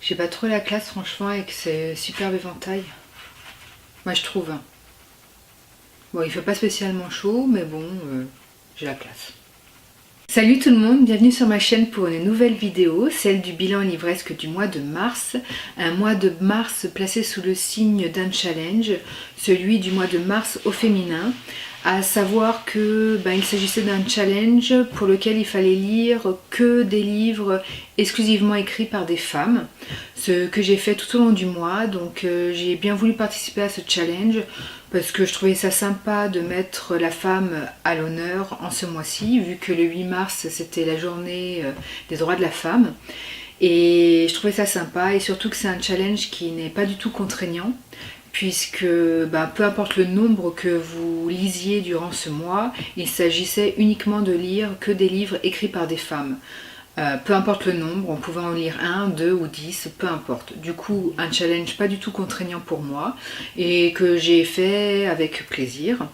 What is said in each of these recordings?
J'ai pas trop la classe franchement avec ces superbes éventails. Moi je trouve. Bon, il fait pas spécialement chaud, mais bon, j'ai la classe. Salut tout le monde, bienvenue sur ma chaîne pour une nouvelle vidéo, celle du bilan livresque du mois de mars. Un mois de mars placé sous le signe d'un challenge, celui du mois de mars au féminin. À savoir que il s'agissait d'un challenge pour lequel il fallait lire que des livres exclusivement écrits par des femmes. Ce que j'ai fait tout au long du mois, donc j'ai bien voulu participer à ce challenge parce que je trouvais ça sympa de mettre la femme à l'honneur en ce mois-ci, vu que le 8 mars c'était la journée des droits de la femme. Et je trouvais ça sympa, et surtout que c'est un challenge qui n'est pas du tout contraignant, puisque peu importe le nombre que vous lisiez durant ce mois, il s'agissait uniquement de lire que des livres écrits par des femmes. Peu importe le nombre, on pouvait en lire 1, 2 ou 10, peu importe. Du coup, un challenge pas du tout contraignant pour moi et que j'ai fait avec plaisir.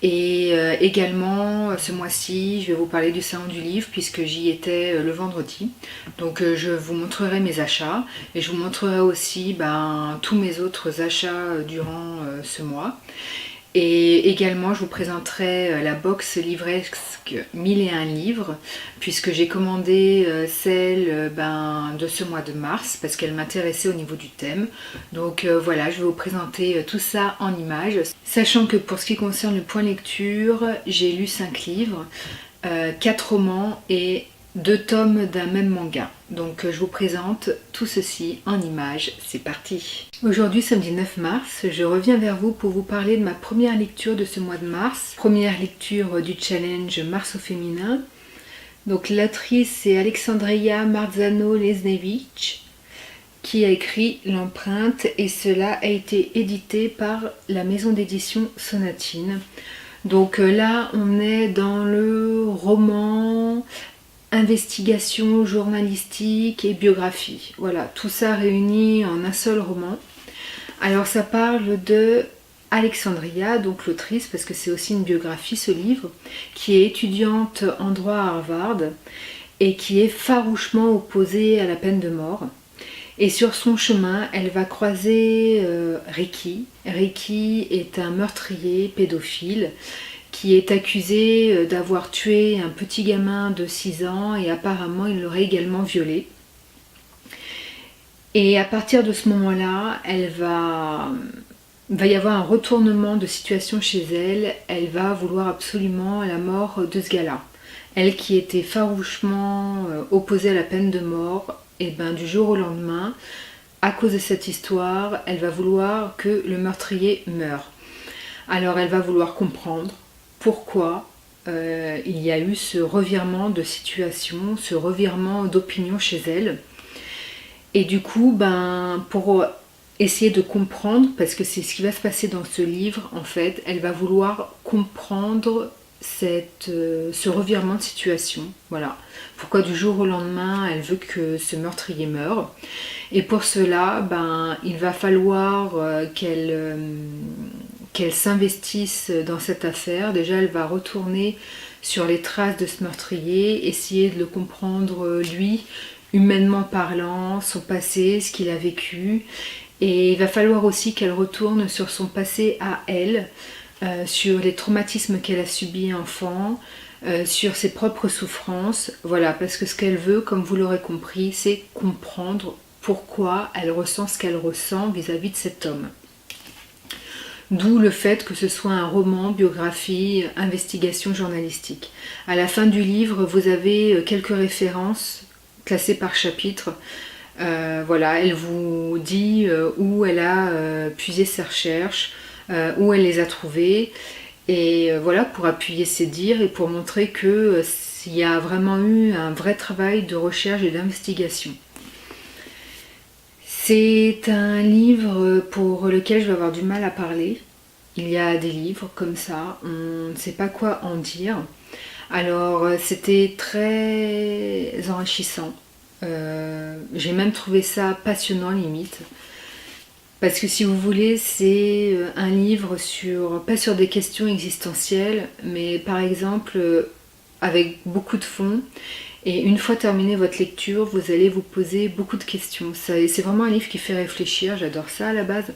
Et également, ce mois-ci, je vais vous parler du salon du livre puisque j'y étais le vendredi. Donc je vous montrerai mes achats et je vous montrerai aussi tous mes autres achats durant ce mois. Et également, je vous présenterai la box livresque 1001 livres, puisque j'ai commandé celle de ce mois de mars, parce qu'elle m'intéressait au niveau du thème. Donc voilà, je vais vous présenter tout ça en images. Sachant que pour ce qui concerne le point lecture, j'ai lu 5 livres, 4 romans et 2 tomes d'un même manga. Donc je vous présente tout ceci en images, c'est parti. Aujourd'hui samedi 9 mars, je reviens vers vous pour vous parler de ma première lecture de ce mois de mars. Première lecture du challenge Mars au féminin. Donc l'autrice c'est Alexandria Marzano-Lesnevich qui a écrit L'Empreinte et cela a été édité par la maison d'édition Sonatine. Donc là on est dans le roman, investigation journalistique et biographie. Voilà, tout ça réuni en un seul roman. Alors ça parle de Alexandria, donc l'autrice, parce que c'est aussi une biographie ce livre, qui est étudiante en droit à Harvard et qui est farouchement opposée à la peine de mort. Et sur son chemin, elle va croiser Ricky. Ricky est un meurtrier pédophile qui est accusé d'avoir tué un petit gamin de 6 ans et apparemment il l'aurait également violé. Et à partir de ce moment-là, va y avoir un retournement de situation chez elle. Elle va vouloir absolument la mort de ce gars-là. Elle qui était farouchement opposée à la peine de mort, et du jour au lendemain, à cause de cette histoire, elle va vouloir que le meurtrier meure. Alors elle va vouloir comprendre pourquoi il y a eu ce revirement de situation, ce revirement d'opinion chez elle. Et du coup, pour essayer de comprendre, parce que c'est ce qui va se passer dans ce livre, en fait, elle va vouloir comprendre ce revirement de situation. Voilà. Pourquoi du jour au lendemain, elle veut que ce meurtrier meure. Et pour cela, il va falloir qu'elle s'investisse dans cette affaire. Déjà, elle va retourner sur les traces de ce meurtrier, essayer de le comprendre lui, humainement parlant, son passé, ce qu'il a vécu. Et il va falloir aussi qu'elle retourne sur son passé à elle, sur les traumatismes qu'elle a subis enfant, sur ses propres souffrances. Voilà, parce que ce qu'elle veut, comme vous l'aurez compris, c'est comprendre pourquoi elle ressent ce qu'elle ressent vis-à-vis de cet homme. D'où le fait que ce soit un roman, biographie, investigation journalistique. À la fin du livre, vous avez quelques références classées par chapitre. Voilà, elle vous dit où elle a puisé ses recherches, où elle les a trouvées. Et voilà, pour appuyer ses dires et pour montrer qu'il y a vraiment eu un vrai travail de recherche et d'investigation. C'est un livre pour lequel je vais avoir du mal à parler. Il y a des livres comme ça, on ne sait pas quoi en dire. Alors c'était très enrichissant. J'ai même trouvé ça passionnant limite. Parce que si vous voulez, c'est un livre pas sur des questions existentielles, mais par exemple avec beaucoup de fond. Et une fois terminé votre lecture, vous allez vous poser beaucoup de questions. C'est vraiment un livre qui fait réfléchir, j'adore ça à la base.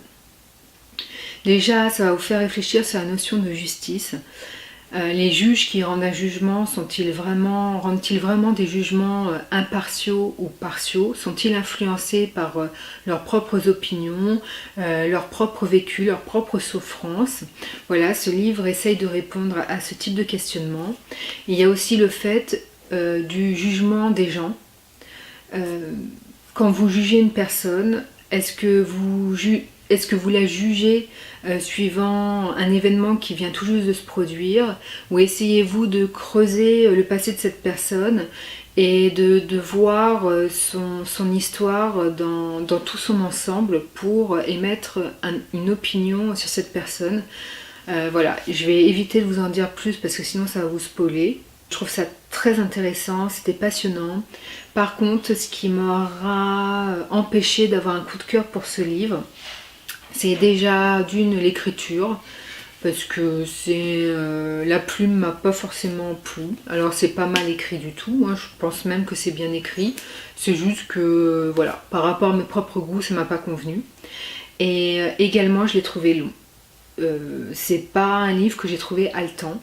Déjà, ça va vous faire réfléchir sur la notion de justice. Les juges qui rendent un jugement, rendent-ils vraiment des jugements impartiaux ou partiaux? Sont-ils influencés par leurs propres opinions, leur propre vécu, leur propre souffrance? Voilà, ce livre essaye de répondre à ce type de questionnement. Il y a aussi le fait du jugement des gens. Quand vous jugez une personne, est-ce que vous la jugez suivant un événement qui vient tout juste de se produire, ou essayez-vous de creuser le passé de cette personne et de voir son histoire dans tout son ensemble pour émettre une opinion sur cette personne? Voilà, je vais éviter de vous en dire plus parce que sinon ça va vous spoiler. Je trouve ça très intéressant, c'était passionnant. Par contre, ce qui m'aura empêché d'avoir un coup de cœur pour ce livre, c'est déjà d'une l'écriture, parce que la plume m'a pas forcément plu. Alors c'est pas mal écrit du tout, hein, je pense même que c'est bien écrit. C'est juste que voilà, par rapport à mes propres goûts, ça m'a pas convenu. Et également, je l'ai trouvé long. C'est pas un livre que j'ai trouvé haletant.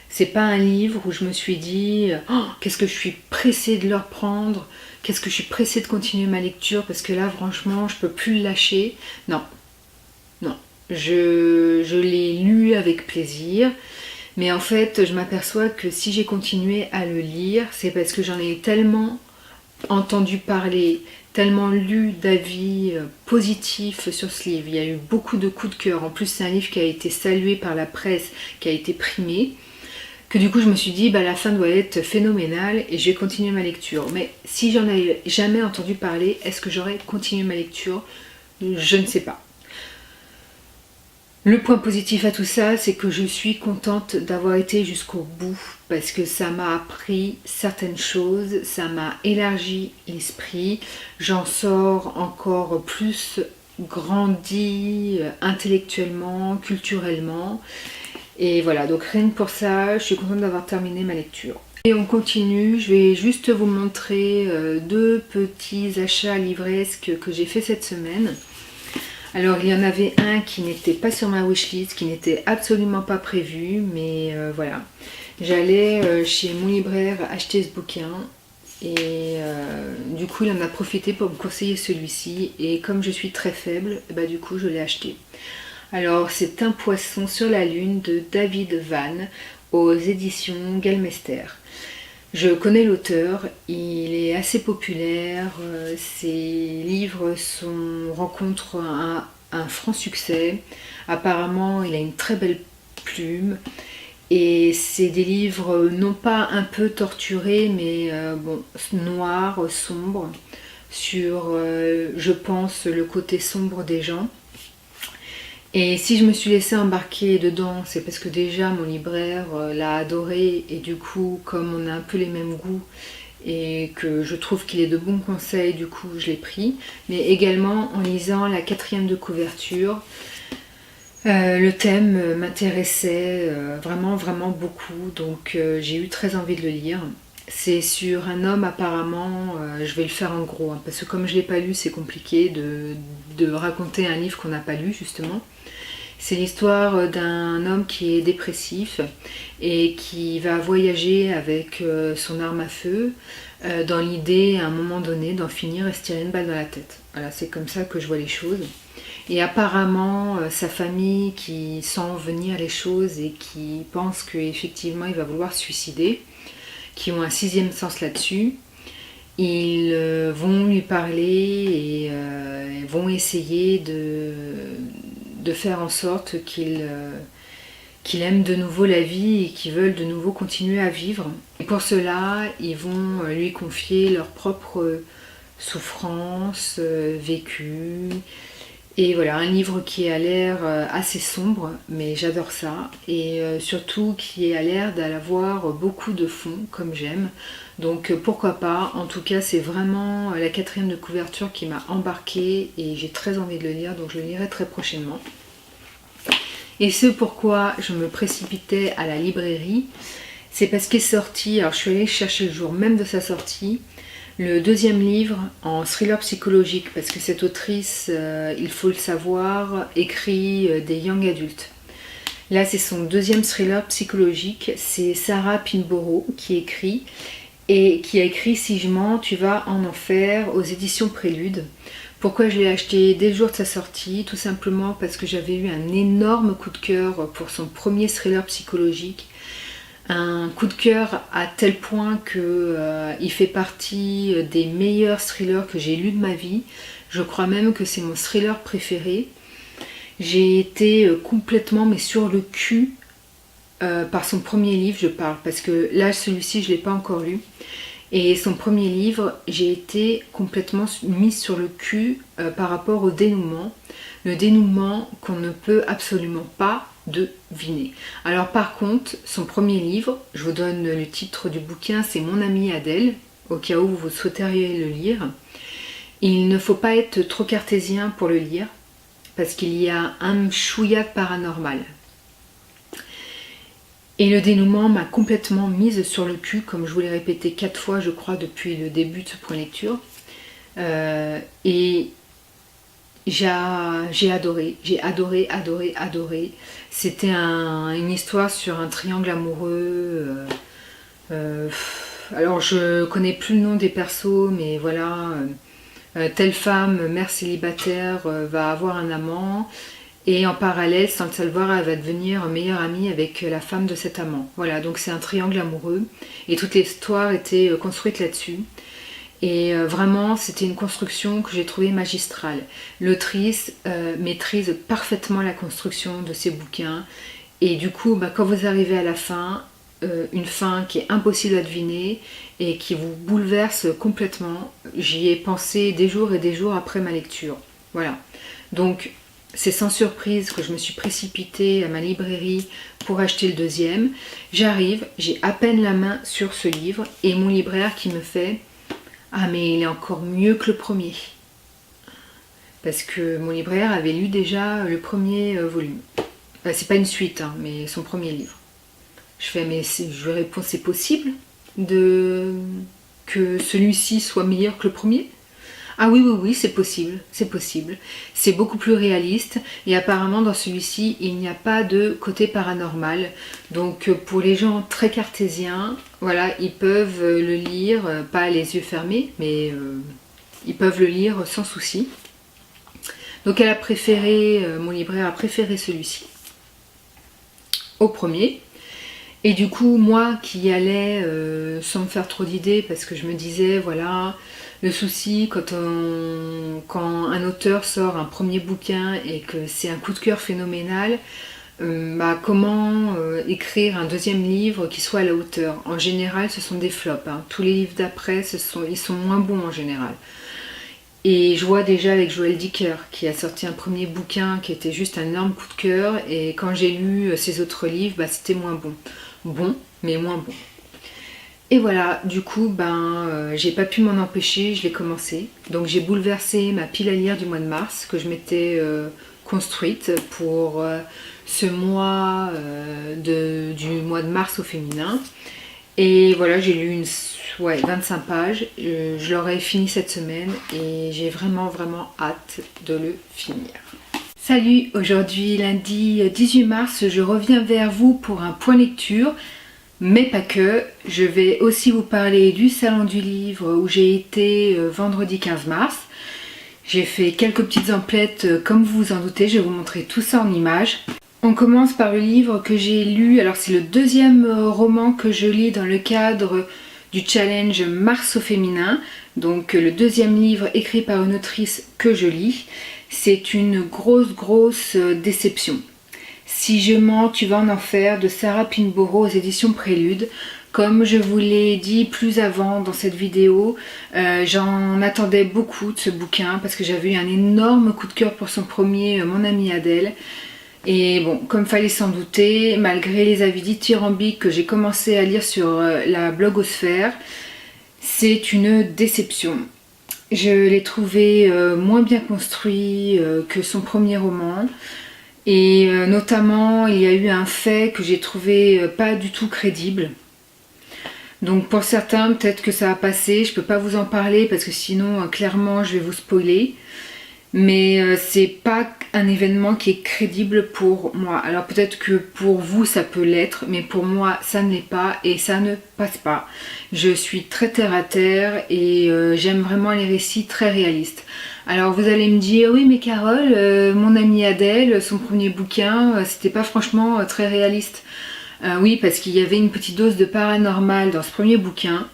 C'est pas un livre où je me suis dit oh, qu'est-ce que je suis pressée de le reprendre, qu'est-ce que je suis pressée de continuer ma lecture parce que là franchement je peux plus le lâcher. Non, je l'ai lu avec plaisir, mais en fait je m'aperçois que si j'ai continué à le lire, c'est parce que j'en ai tellement entendu parler, tellement lu d'avis positifs sur ce livre. Il y a eu beaucoup de coups de cœur. En plus c'est un livre qui a été salué par la presse, qui a été primé, que du coup je me suis dit la fin doit être phénoménale et je vais continuer ma lecture. Mais si j'en avais jamais entendu parler, est-ce que j'aurais continué ma lecture? Je ne sais pas. Le point positif à tout ça, c'est que je suis contente d'avoir été jusqu'au bout parce que ça m'a appris certaines choses, ça m'a élargi l'esprit, j'en sors encore plus grandi intellectuellement, culturellement. Et voilà, donc rien que pour ça, je suis contente d'avoir terminé ma lecture. Et on continue, je vais juste vous montrer deux petits achats livresques que j'ai fait cette semaine. Alors il y en avait un qui n'était pas sur ma wishlist, qui n'était absolument pas prévu, mais voilà. J'allais chez mon libraire acheter ce bouquin et du coup il en a profité pour me conseiller celui-ci et comme je suis très faible, du coup je l'ai acheté. Alors c'est Un poisson sur la lune de David Vann aux éditions Galmester. Je connais l'auteur, il est assez populaire, ses livres rencontrent un franc succès. Apparemment il a une très belle plume et c'est des livres non pas un peu torturés mais noirs, sombres, sur je pense le côté sombre des gens. Et si je me suis laissée embarquer dedans, c'est parce que déjà mon libraire l'a adoré et du coup, comme on a un peu les mêmes goûts et que je trouve qu'il est de bons conseils, du coup je l'ai pris. Mais également en lisant la 4e de couverture, le thème m'intéressait vraiment beaucoup, donc j'ai eu très envie de le lire. C'est sur un homme apparemment, je vais le faire en gros, hein, parce que comme je ne l'ai pas lu, c'est compliqué de raconter un livre qu'on n'a pas lu justement. C'est l'histoire d'un homme qui est dépressif et qui va voyager avec son arme à feu dans l'idée à un moment donné d'en finir et se tirer une balle dans la tête. Voilà, c'est comme ça que je vois les choses. Et apparemment, sa famille qui sent venir les choses et qui pense qu'effectivement il va vouloir se suicider, qui ont un 6e sens là-dessus, ils vont lui parler et vont essayer de faire en sorte qu'il aime de nouveau la vie et qu'il veulent de nouveau continuer à vivre. Et pour cela, ils vont lui confier leurs propres souffrances vécues. Et voilà, un livre qui a l'air assez sombre, mais j'adore ça. Et surtout qui a l'air d'avoir beaucoup de fond, comme j'aime. Donc pourquoi pas, en tout cas c'est vraiment la 4e de couverture qui m'a embarquée et j'ai très envie de le lire, donc je le lirai très prochainement. Et ce pourquoi je me précipitais à la librairie, C'est parce qu'est sorti, alors je suis allée chercher le jour même de sa sortie, le deuxième livre en thriller psychologique, parce que cette autrice, il faut le savoir, écrit des young adultes. Là, c'est son deuxième thriller psychologique, c'est Sarah Pinborough qui écrit, et qui a écrit Si je mens, tu vas en enfer aux éditions Prélude. Pourquoi je l'ai acheté dès le jour de sa sortie? Tout simplement parce que j'avais eu un énorme coup de cœur pour son premier thriller psychologique. Un coup de cœur à tel point que il fait partie des meilleurs thrillers que j'ai lus de ma vie. Je crois même que c'est mon thriller préféré. J'ai été complètement mais sur le cul par son premier livre, je parle, parce que là celui-ci je ne l'ai pas encore lu. Et son premier livre, j'ai été complètement mise sur le cul par rapport au dénouement. Le dénouement qu'on ne peut absolument pas deviner. Alors par contre, son premier livre, je vous donne le titre du bouquin, c'est Mon amie Adèle, au cas où vous souhaiteriez le lire. Il ne faut pas être trop cartésien pour le lire, parce qu'il y a un chouïa paranormal. Et le dénouement m'a complètement mise sur le cul, comme je vous l'ai répété 4 fois, je crois, depuis le début de ce point lecture. Et j'ai adoré, adoré. C'était une histoire sur un triangle amoureux. Alors je connais plus le nom des persos, mais voilà, telle femme, mère célibataire, va avoir un amant. Et en parallèle, sans le savoir, elle va devenir meilleure amie avec la femme de cet amant. Voilà, donc c'est un triangle amoureux. Et toute l'histoire était construite là-dessus. Et vraiment, c'était une construction que j'ai trouvée magistrale. L'autrice maîtrise parfaitement la construction de ses bouquins. Et du coup, quand vous arrivez à la fin, une fin qui est impossible à deviner et qui vous bouleverse complètement, j'y ai pensé des jours et des jours après ma lecture. Voilà. Donc, c'est sans surprise que je me suis précipitée à ma librairie pour acheter le deuxième. J'arrive, j'ai à peine la main sur ce livre et mon libraire qui me fait « Ah mais il est encore mieux que le premier !» Parce que mon libraire avait lu déjà le premier volume. C'est pas une suite, hein, mais son premier livre. Je fais « Mais je lui réponds, c'est possible que celui-ci soit meilleur que le premier ?» Ah oui, c'est possible, c'est possible. C'est beaucoup plus réaliste et apparemment dans celui-ci, il n'y a pas de côté paranormal. Donc pour les gens très cartésiens, voilà, ils peuvent le lire, pas les yeux fermés, mais ils peuvent le lire sans souci. Donc elle a préféré, mon libraire a préféré celui-ci au premier. Et du coup, moi qui allais sans me faire trop d'idées, parce que je me disais, voilà, le souci quand un auteur sort un premier bouquin et que c'est un coup de cœur phénoménal, comment écrire un deuxième livre qui soit à la hauteur? En général, ce sont des flops. Hein. Tous les livres d'après, ils sont moins bons en général. Et je vois déjà avec Joël Dicker qui a sorti un premier bouquin qui était juste un énorme coup de cœur, et quand j'ai lu ses autres livres, c'était moins bon. Bon, mais moins bon. Et voilà, du coup, j'ai pas pu m'en empêcher, je l'ai commencé. Donc j'ai bouleversé ma pile à lire du mois de mars que je m'étais construite pour ce mois du mois de mars au féminin. Et voilà, j'ai lu 25 pages, je l'aurai fini cette semaine et j'ai vraiment hâte de le finir. Salut, aujourd'hui lundi 18 mars, je reviens vers vous pour un point lecture, mais pas que. Je vais aussi vous parler du salon du livre où j'ai été vendredi 15 mars. J'ai fait quelques petites emplettes comme vous vous en doutez, je vais vous montrer tout ça en images. On commence par le livre que j'ai lu, alors c'est le deuxième roman que je lis dans le cadre du challenge Mars au féminin, donc le deuxième livre écrit par une autrice que je lis. C'est une grosse déception. Si je mens, tu vas en enfer de Sarah Pinborough aux éditions Prélude. Comme je vous l'ai dit plus avant dans cette vidéo, j'en attendais beaucoup de ce bouquin parce que j'avais eu un énorme coup de cœur pour son premier, Mon amie Adèle. Et bon, comme fallait s'en douter, malgré les avis dithyrambiques que j'ai commencé à lire sur la blogosphère, c'est une déception. Je l'ai trouvé moins bien construit que son premier roman. Et notamment, il y a eu un fait que j'ai trouvé pas du tout crédible. Donc pour certains, peut-être que ça va passer, je peux pas vous en parler parce que sinon, clairement, je vais vous spoiler. Mais c'est pas un événement qui est crédible pour moi. Alors peut-être que pour vous ça peut l'être, mais pour moi ça ne l'est pas et ça ne passe pas. Je suis très terre à terre et j'aime vraiment les récits très réalistes. Alors vous allez me dire, oui mais Carole, mon amie Adèle, son premier bouquin, c'était pas franchement très réaliste. Oui, parce qu'il y avait une petite dose de paranormal dans ce premier bouquin.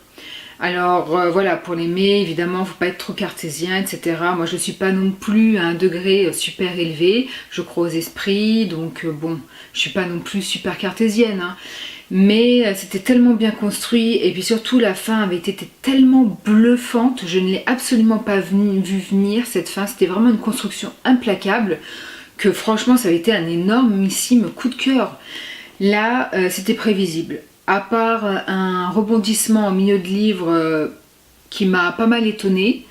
Alors voilà, pour l'aimer, évidemment, faut pas être trop cartésien, etc. Moi, je ne suis pas non plus à un degré super élevé. Je crois aux esprits, donc bon, je suis pas non plus super cartésienne. Hein. Mais c'était tellement bien construit, et puis surtout la fin avait été tellement bluffante, je ne l'ai absolument pas vu venir cette fin. C'était vraiment une construction implacable, que franchement, ça avait été un énormissime coup de cœur. Là, c'était prévisible. À part un rebondissement au milieu de livre qui m'a pas mal étonnée,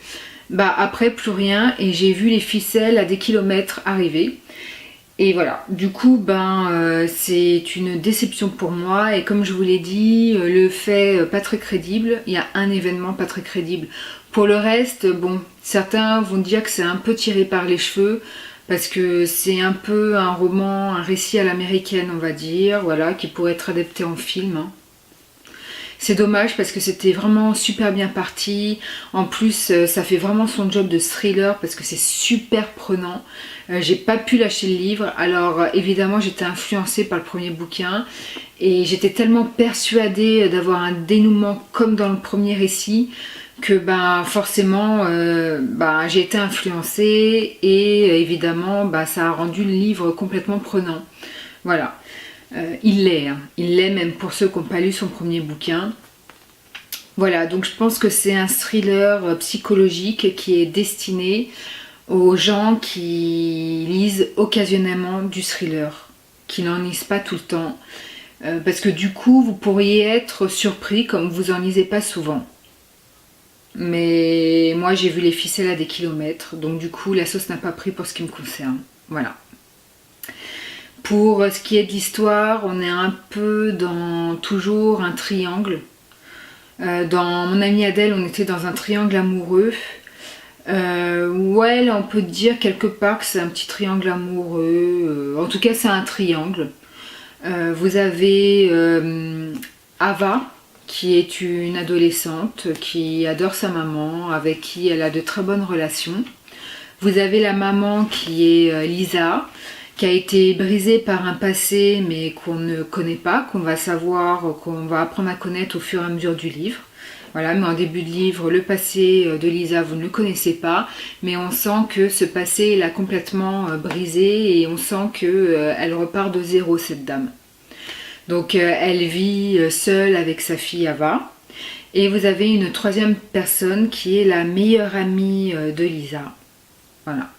bah après plus rien et j'ai vu les ficelles à des kilomètres arriver. Et voilà, du coup c'est une déception pour moi et comme je vous l'ai dit, le fait pas très crédible, il y a un événement pas très crédible. Pour le reste, bon, certains vont dire que c'est un peu tiré par les cheveux, parce que c'est un peu un roman, un récit à l'américaine on va dire, voilà, qui pourrait être adapté en film. Hein. C'est dommage parce que c'était vraiment super bien parti. En plus, ça fait vraiment son job de thriller parce que c'est super prenant. J'ai pas pu lâcher le livre. Alors évidemment, j'étais influencée par le premier bouquin et j'étais tellement persuadée d'avoir un dénouement comme dans le premier récit que forcément j'ai été influencée et évidemment ça a rendu le livre complètement prenant. Voilà. Il l'est même pour ceux qui n'ont pas lu son premier bouquin. Voilà, donc je pense que c'est un thriller psychologique qui est destiné aux gens qui lisent occasionnellement du thriller, qui n'en lisent pas tout le temps, parce que du coup vous pourriez être surpris comme vous en lisez pas souvent. Mais moi j'ai vu les ficelles à des kilomètres, donc du coup la sauce n'a pas pris pour ce qui me concerne. Voilà. Pour ce qui est de l'histoire, on est un peu dans toujours un triangle. Dans Mon amie Adèle, on était dans un triangle amoureux. Ouais, là on peut dire quelque part que c'est un petit triangle amoureux. En tout cas, c'est un triangle. Vous avez Ava, qui est une adolescente qui adore sa maman, avec qui elle a de très bonnes relations. Vous avez la maman qui est Lisa, qui a été brisée par un passé mais qu'on ne connaît pas, qu'on va savoir, qu'on va apprendre à connaître au fur et à mesure du livre. Voilà, mais en début de livre, le passé de Lisa, vous ne le connaissez pas, mais on sent que ce passé l'a complètement brisé et on sent qu'elle repart de zéro, cette dame. Donc elle vit seule avec sa fille Ava. Et vous avez une troisième personne qui est la meilleure amie de Lisa. Voilà.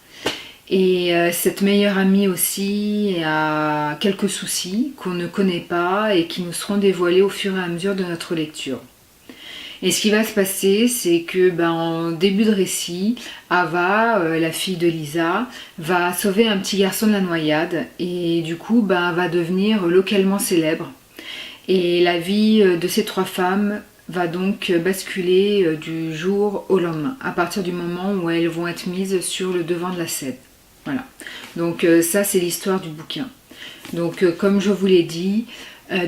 Et cette meilleure amie aussi a quelques soucis qu'on ne connaît pas et qui nous seront dévoilés au fur et à mesure de notre lecture. Et ce qui va se passer, c'est que en début de récit, Ava, la fille de Lisa, va sauver un petit garçon de la noyade et du coup va devenir localement célèbre. Et la vie de ces trois femmes va donc basculer du jour au lendemain, à partir du moment où elles vont être mises sur le devant de la scène. Voilà. Donc ça c'est l'histoire du bouquin. Donc comme je vous l'ai dit,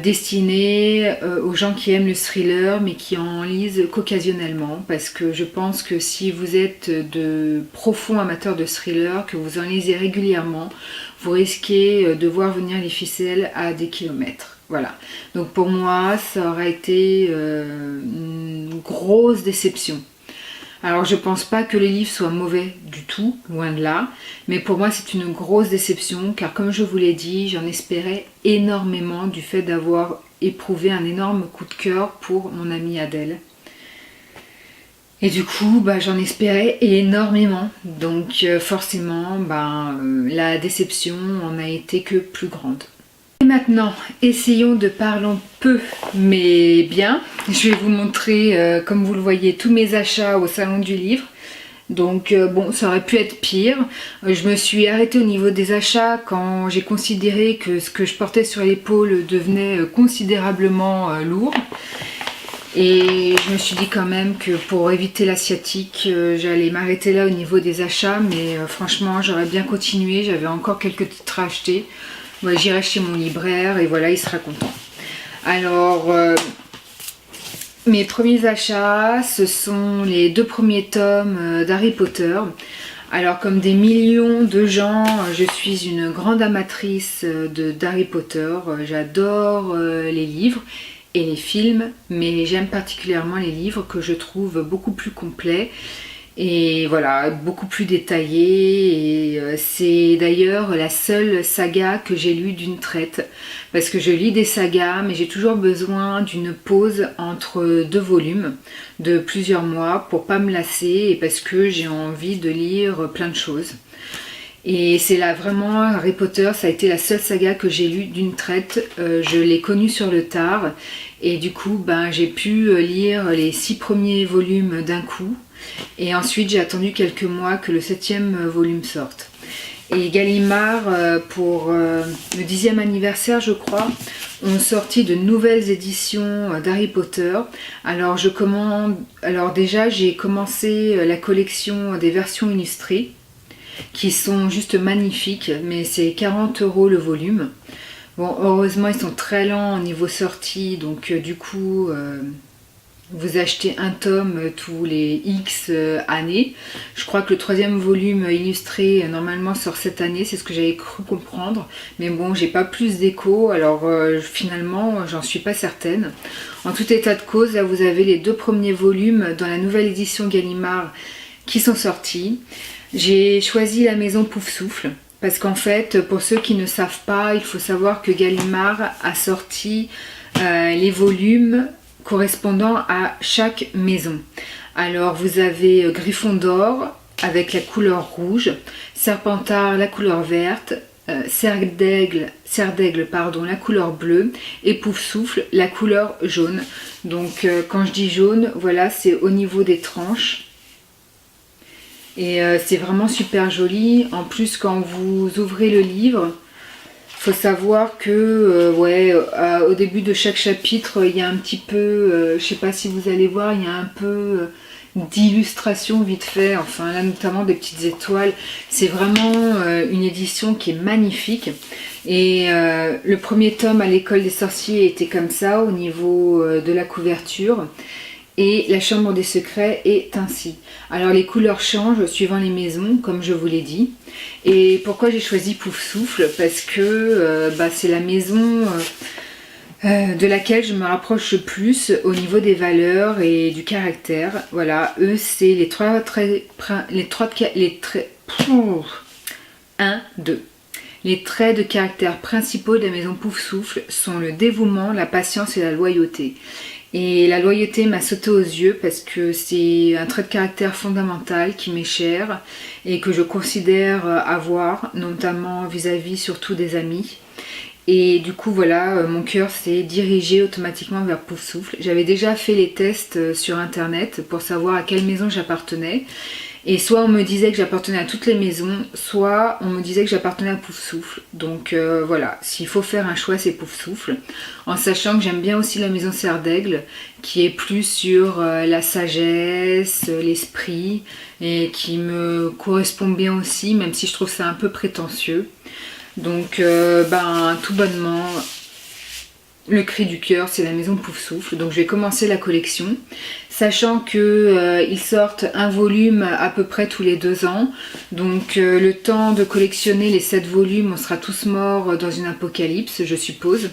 destiné aux gens qui aiment le thriller mais qui en lisent qu'occasionnellement, parce que je pense que si vous êtes de profonds amateurs de thriller, que vous en lisez régulièrement, vous risquez de voir venir les ficelles à des kilomètres. Voilà. Donc pour moi, ça aurait été une grosse déception. Alors je pense pas que les livres soient mauvais du tout, loin de là, mais pour moi c'est une grosse déception car comme je vous l'ai dit, j'en espérais énormément du fait d'avoir éprouvé un énorme coup de cœur pour Mon amie Adèle. Et du coup j'en espérais énormément, donc forcément la déception en a été que plus grande. Et maintenant, essayons de parler peu mais bien. Je vais vous montrer, comme vous le voyez, tous mes achats au salon du livre. Donc bon, ça aurait pu être pire. Je me suis arrêtée au niveau des achats quand j'ai considéré que ce que je portais sur l'épaule devenait considérablement lourd. Et je me suis dit quand même que pour éviter la sciatique, j'allais m'arrêter là au niveau des achats, mais franchement j'aurais bien continué, j'avais encore quelques titres à acheter. Ouais, j'irai chez mon libraire et voilà, il sera content. Alors, mes premiers achats, ce sont les 2 premiers tomes d'Harry Potter. Alors, comme des millions de gens, je suis une grande amatrice d'Harry Potter. J'adore les livres et les films, mais j'aime particulièrement les livres que je trouve beaucoup plus complets et voilà, beaucoup plus détaillés. Et c'est d'ailleurs la seule saga que j'ai lue d'une traite, parce que je lis des sagas, mais j'ai toujours besoin d'une pause entre 2 volumes de plusieurs mois pour pas me lasser et parce que j'ai envie de lire plein de choses. Et c'est là vraiment, Harry Potter, ça a été la seule saga que j'ai lue d'une traite. Je l'ai connue sur le tard et du coup j'ai pu lire les 6 premiers volumes d'un coup. Et ensuite j'ai attendu quelques mois que le 7e volume sorte. Et Gallimard, pour le 10e anniversaire je crois, ont sorti de nouvelles éditions d'Harry Potter. Alors déjà j'ai commencé la collection des versions illustrées, qui sont juste magnifiques, mais c'est 40 € le volume. Bon, heureusement ils sont très lents au niveau sortie, donc du coup vous achetez un tome tous les X années. Je crois que le 3e volume illustré normalement sort cette année, c'est ce que j'avais cru comprendre, mais bon, j'ai pas plus d'écho, alors finalement j'en suis pas certaine. En tout état de cause, là vous avez les 2 premiers volumes dans la nouvelle édition Gallimard qui sont sortis. J'ai choisi la maison Poufsouffle parce qu'en fait, pour ceux qui ne savent pas, il faut savoir que Gallimard a sorti les volumes correspondant à chaque maison. Alors vous avez Gryffondor avec la couleur rouge, Serpentard la couleur verte, Serre d'aigle la couleur bleue et Poufsouffle la couleur jaune. Donc quand je dis jaune, voilà, c'est au niveau des tranches. Et c'est vraiment super joli. En plus, quand vous ouvrez le livre, faut savoir que au début de chaque chapitre, il y a un petit peu, je sais pas si vous allez voir, il y a un peu d'illustration vite fait, enfin là notamment des petites étoiles. C'est vraiment une édition qui est magnifique. Et le premier tome à l'école des sorciers était comme ça au niveau de la couverture. Et la chambre des secrets est ainsi. Alors les couleurs changent suivant les maisons, comme je vous l'ai dit. Et pourquoi j'ai choisi Poufsouffle? Parce que c'est la maison de laquelle je me rapproche le plus au niveau des valeurs et du caractère. Voilà, eux c'est les traits. 1, 2. Les traits de caractère principaux de la maison Poufsouffle sont le dévouement, la patience et la loyauté. Et la loyauté m'a sauté aux yeux parce que c'est un trait de caractère fondamental qui m'est cher et que je considère avoir, notamment vis-à-vis surtout des amis. Et du coup voilà, mon cœur s'est dirigé automatiquement vers Poufsouffle. J'avais déjà fait les tests sur internet pour savoir à quelle maison j'appartenais. Et soit on me disait que j'appartenais à toutes les maisons, soit on me disait que j'appartenais à Poufsouffle. Donc voilà, s'il faut faire un choix, c'est Poufsouffle. En sachant que j'aime bien aussi la maison Serre d'Aigle, qui est plus sur la sagesse, l'esprit, et qui me correspond bien aussi, même si je trouve ça un peu prétentieux. Donc tout bonnement, le cri du cœur, c'est la maison Poufsouffle. Donc je vais commencer la collection, sachant que ils sortent un volume à peu près tous les 2 ans. Donc le temps de collectionner les 7 volumes, on sera tous morts dans une apocalypse, je suppose.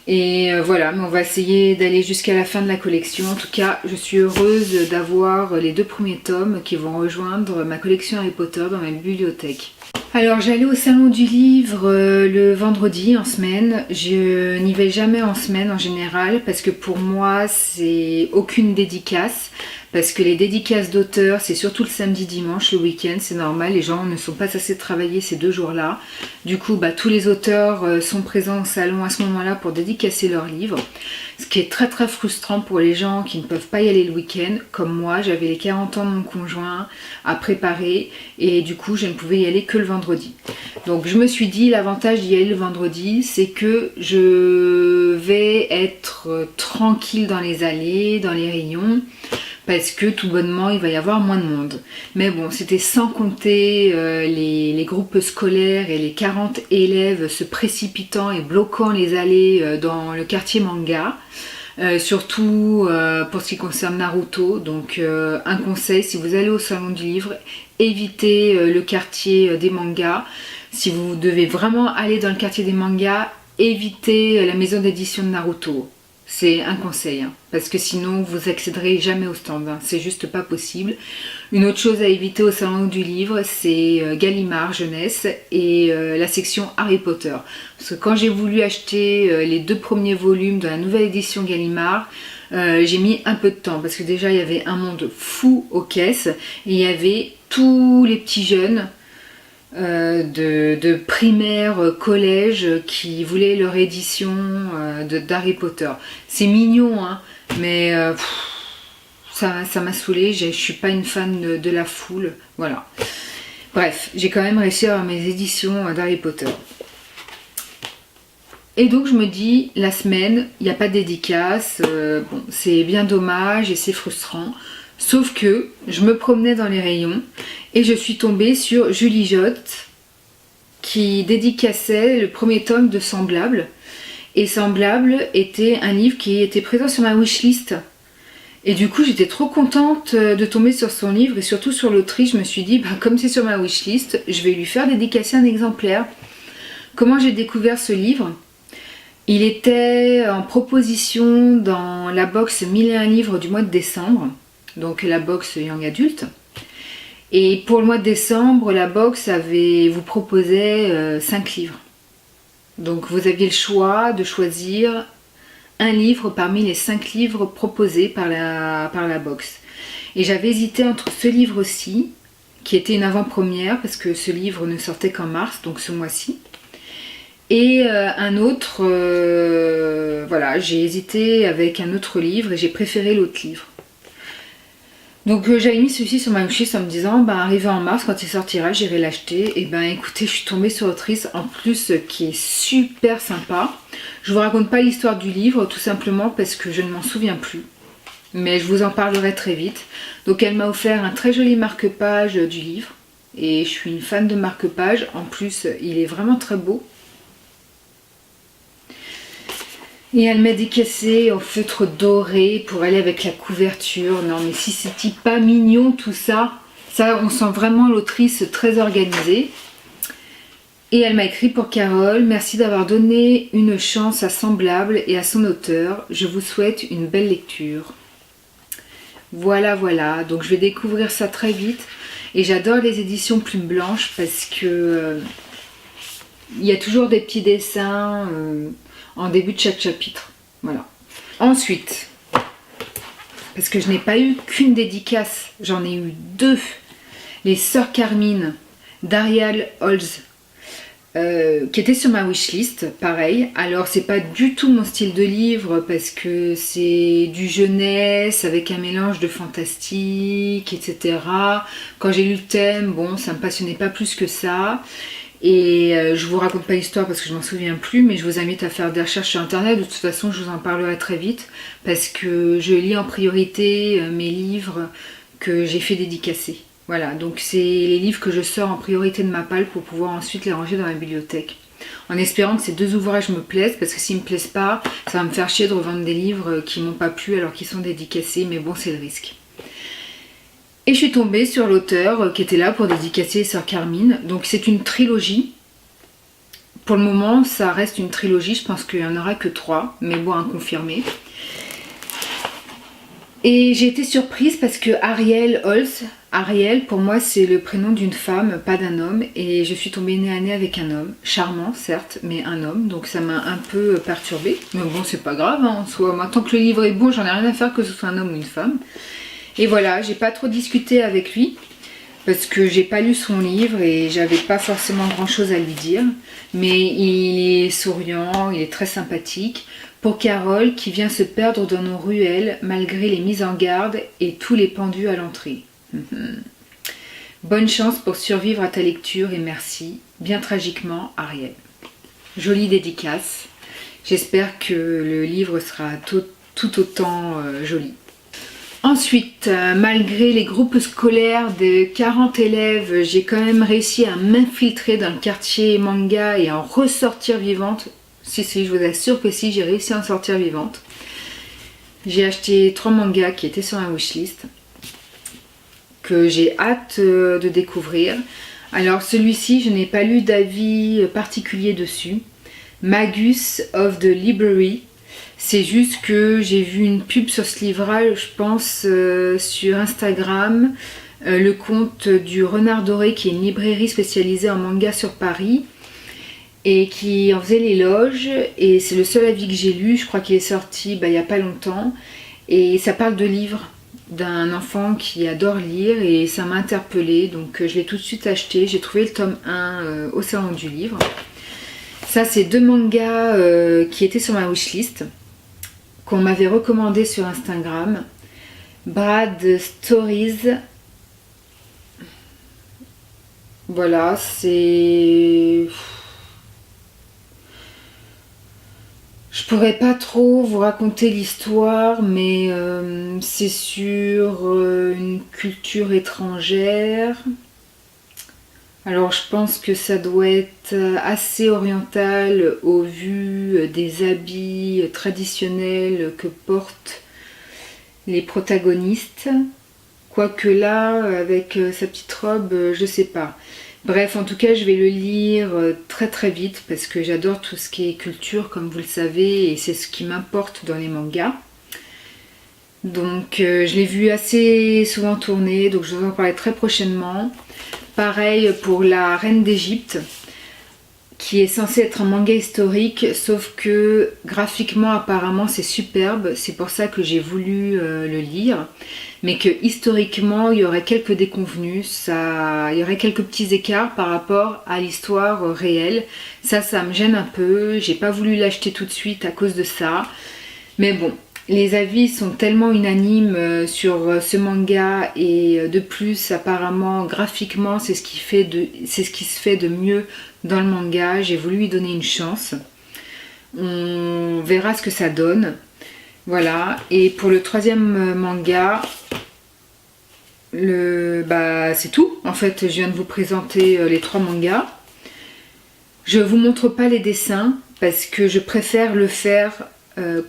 Et voilà, mais on va essayer d'aller jusqu'à la fin de la collection. En tout cas, je suis heureuse d'avoir les 2 premiers tomes qui vont rejoindre ma collection Harry Potter dans ma bibliothèque. Alors j'allais au salon du livre le vendredi en semaine. Je n'y vais jamais en semaine en général parce que pour moi c'est aucune dédicace. Parce que les dédicaces d'auteurs, c'est surtout le samedi, dimanche, le week-end, c'est normal, les gens ne sont pas assez travaillés ces 2 jours-là. Du coup, tous les auteurs sont présents au salon à ce moment-là pour dédicacer leurs livres. Ce qui est très très frustrant pour les gens qui ne peuvent pas y aller le week-end. Comme moi, j'avais les 40 ans de mon conjoint à préparer et du coup, je ne pouvais y aller que le vendredi. vendredi. Donc je me suis dit, l'avantage d'y aller le vendredi, c'est que je vais être tranquille dans les allées, dans les rayons, parce que tout bonnement il va y avoir moins de monde. Mais bon, c'était sans compter les groupes scolaires et les 40 élèves se précipitant et bloquant les allées dans le quartier manga. Surtout pour ce qui concerne Naruto. Donc un conseil, si vous allez au salon du livre, évitez le quartier des mangas. Si vous devez vraiment aller dans le quartier des mangas, évitez la maison d'édition de Naruto. C'est un conseil, hein, parce que sinon vous accéderez jamais au stand, hein, c'est juste pas possible. Une autre chose à éviter au salon du livre, c'est Gallimard jeunesse et la section Harry Potter. Parce que quand j'ai voulu acheter les 2 premiers volumes de la nouvelle édition Gallimard, j'ai mis un peu de temps, parce que déjà il y avait un monde fou aux caisses, et il y avait tous les petits jeunes de primaire, collège qui voulaient leur édition d'Harry Potter. C'est mignon, hein, mais ça m'a saoulée. Je suis pas une fan de la foule. Voilà. Bref, j'ai quand même réussi à avoir mes éditions d'Harry Potter. Et donc je me dis, la semaine, il n'y a pas de dédicace. Bon, c'est bien dommage et c'est frustrant. Sauf que je me promenais dans les rayons et je suis tombée sur Julie Jotte qui dédicaçait le premier tome de Semblable. Et Semblable était un livre qui était présent sur ma wishlist. Et du coup j'étais trop contente de tomber sur son livre et surtout sur l'autrice. Je me suis dit, comme c'est sur ma wishlist, je vais lui faire dédicacer un exemplaire. Comment j'ai découvert ce livre ? Il était en proposition dans la box 1001 livres du mois de décembre. Donc la box Young Adult. Et pour le mois de décembre, la box vous proposait 5 livres. Donc vous aviez le choix de choisir un livre parmi les 5 livres proposés par la box. Et j'avais hésité entre ce livre-ci, qui était une avant-première, parce que ce livre ne sortait qu'en mars, donc ce mois-ci. Et un autre, voilà, j'ai hésité avec un autre livre et j'ai préféré l'autre livre. Donc j'avais mis celui-ci sur ma wishlist en me disant, arrivé en mars, quand il sortira, j'irai l'acheter. Et écoutez, je suis tombée sur l'autrice en plus qui est super sympa. Je vous raconte pas l'histoire du livre, tout simplement parce que je ne m'en souviens plus. Mais je vous en parlerai très vite. Donc elle m'a offert un très joli marque-page du livre. Et je suis une fan de marque-page. En plus, il est vraiment très beau. Et elle m'a décaissé en feutre doré pour aller avec la couverture. Non mais si c'était pas mignon tout ça, on sent vraiment l'autrice très organisée. Et elle m'a écrit pour Carole, merci d'avoir donné une chance à Semblable et à son auteur. Je vous souhaite une belle lecture. Voilà, donc je vais découvrir ça très vite. Et j'adore les éditions Plume Blanche parce que il y a toujours des petits dessins en début de chaque chapitre. Voilà. Ensuite, parce que je n'ai pas eu qu'une dédicace, j'en ai eu 2. Les Sœurs Carmine d'Ariel Holz, qui était sur ma wishlist, pareil. Alors c'est pas du tout mon style de livre parce que c'est du jeunesse avec un mélange de fantastique, etc. Quand j'ai lu le thème, bon, ça me passionnait pas plus que ça. Et je vous raconte pas l'histoire parce que je m'en souviens plus, mais je vous invite à faire des recherches sur internet. De toute façon, je vous en parlerai très vite parce que je lis en priorité mes livres que j'ai fait dédicacer. Voilà, donc c'est les livres que je sors en priorité de ma palle pour pouvoir ensuite les ranger dans ma bibliothèque. En espérant que ces 2 ouvrages me plaisent, parce que s'ils me plaisent pas, ça va me faire chier de revendre des livres qui m'ont pas plu alors qu'ils sont dédicacés, mais bon, c'est le risque. Et je suis tombée sur l'auteur qui était là pour dédicacer Sœur Carmine. Donc c'est une trilogie. Pour le moment, ça reste une trilogie. Je pense qu'il n'y en aura que 3, mais bon, à confirmer. Et j'ai été surprise parce que Ariel Holz, Ariel pour moi c'est le prénom d'une femme, pas d'un homme. Et je suis tombée nez à nez avec un homme. Charmant certes, mais un homme. Donc ça m'a un peu perturbée. Mais bon, c'est pas grave en soi. Moi, tant que le livre est bon, j'en ai rien à faire que ce soit un homme ou une femme. Et voilà, j'ai pas trop discuté avec lui parce que j'ai pas lu son livre et j'avais pas forcément grand chose à lui dire. Mais il est souriant, il est très sympathique. Pour Carole qui vient se perdre dans nos ruelles malgré les mises en garde et tous les pendus à l'entrée. Bonne chance pour survivre à ta lecture et merci, bien tragiquement, Ariel. Jolie dédicace. J'espère que le livre sera tout autant joli. Ensuite, malgré les groupes scolaires de 40 élèves, j'ai quand même réussi à m'infiltrer dans le quartier manga et à en ressortir vivante. Si, je vous assure que si, j'ai réussi à en sortir vivante. J'ai acheté 3 mangas qui étaient sur ma wishlist, que j'ai hâte de découvrir. Alors celui-ci, je n'ai pas lu d'avis particulier dessus. Magus of the Library. C'est juste que j'ai vu une pub sur ce livre-là, je pense, sur Instagram. Le compte du Renard Doré, qui est une librairie spécialisée en manga sur Paris, et qui en faisait l'éloge. Et c'est le seul avis que j'ai lu, je crois qu'il est sorti il n'y a pas longtemps. Et ça parle de livres, d'un enfant qui adore lire, et ça m'a interpellée. Donc je l'ai tout de suite acheté, j'ai trouvé le tome 1 au salon du livre. Ça, c'est 2 mangas qui étaient sur ma wishlist, qu'on m'avait recommandé sur Instagram. Brad Stories. Voilà, c'est... Je pourrais pas trop vous raconter l'histoire, mais c'est sur une culture étrangère. Alors je pense que ça doit être assez oriental au vu des habits traditionnels que portent les protagonistes. Quoique là, avec sa petite robe, je sais pas. Bref, en tout cas, je vais le lire très très vite parce que j'adore tout ce qui est culture, comme vous le savez, et c'est ce qui m'importe dans les mangas. Donc je l'ai vu assez souvent tourner, donc je vais en parler très prochainement. Pareil pour La Reine d'Égypte, qui est censé être un manga historique, sauf que graphiquement apparemment c'est superbe, c'est pour ça que j'ai voulu le lire, mais que historiquement il y aurait quelques déconvenues, il y aurait quelques petits écarts par rapport à l'histoire réelle. Ça me gêne un peu, j'ai pas voulu l'acheter tout de suite à cause de ça, mais bon. Les avis sont tellement unanimes sur ce manga, et de plus apparemment graphiquement c'est ce qui se fait de mieux dans le manga. J'ai voulu lui donner une chance. On verra ce que ça donne. Voilà. Et pour le 3e manga, c'est tout. En fait, je viens de vous présenter les 3 mangas. Je vous montre pas les dessins parce que je préfère le faire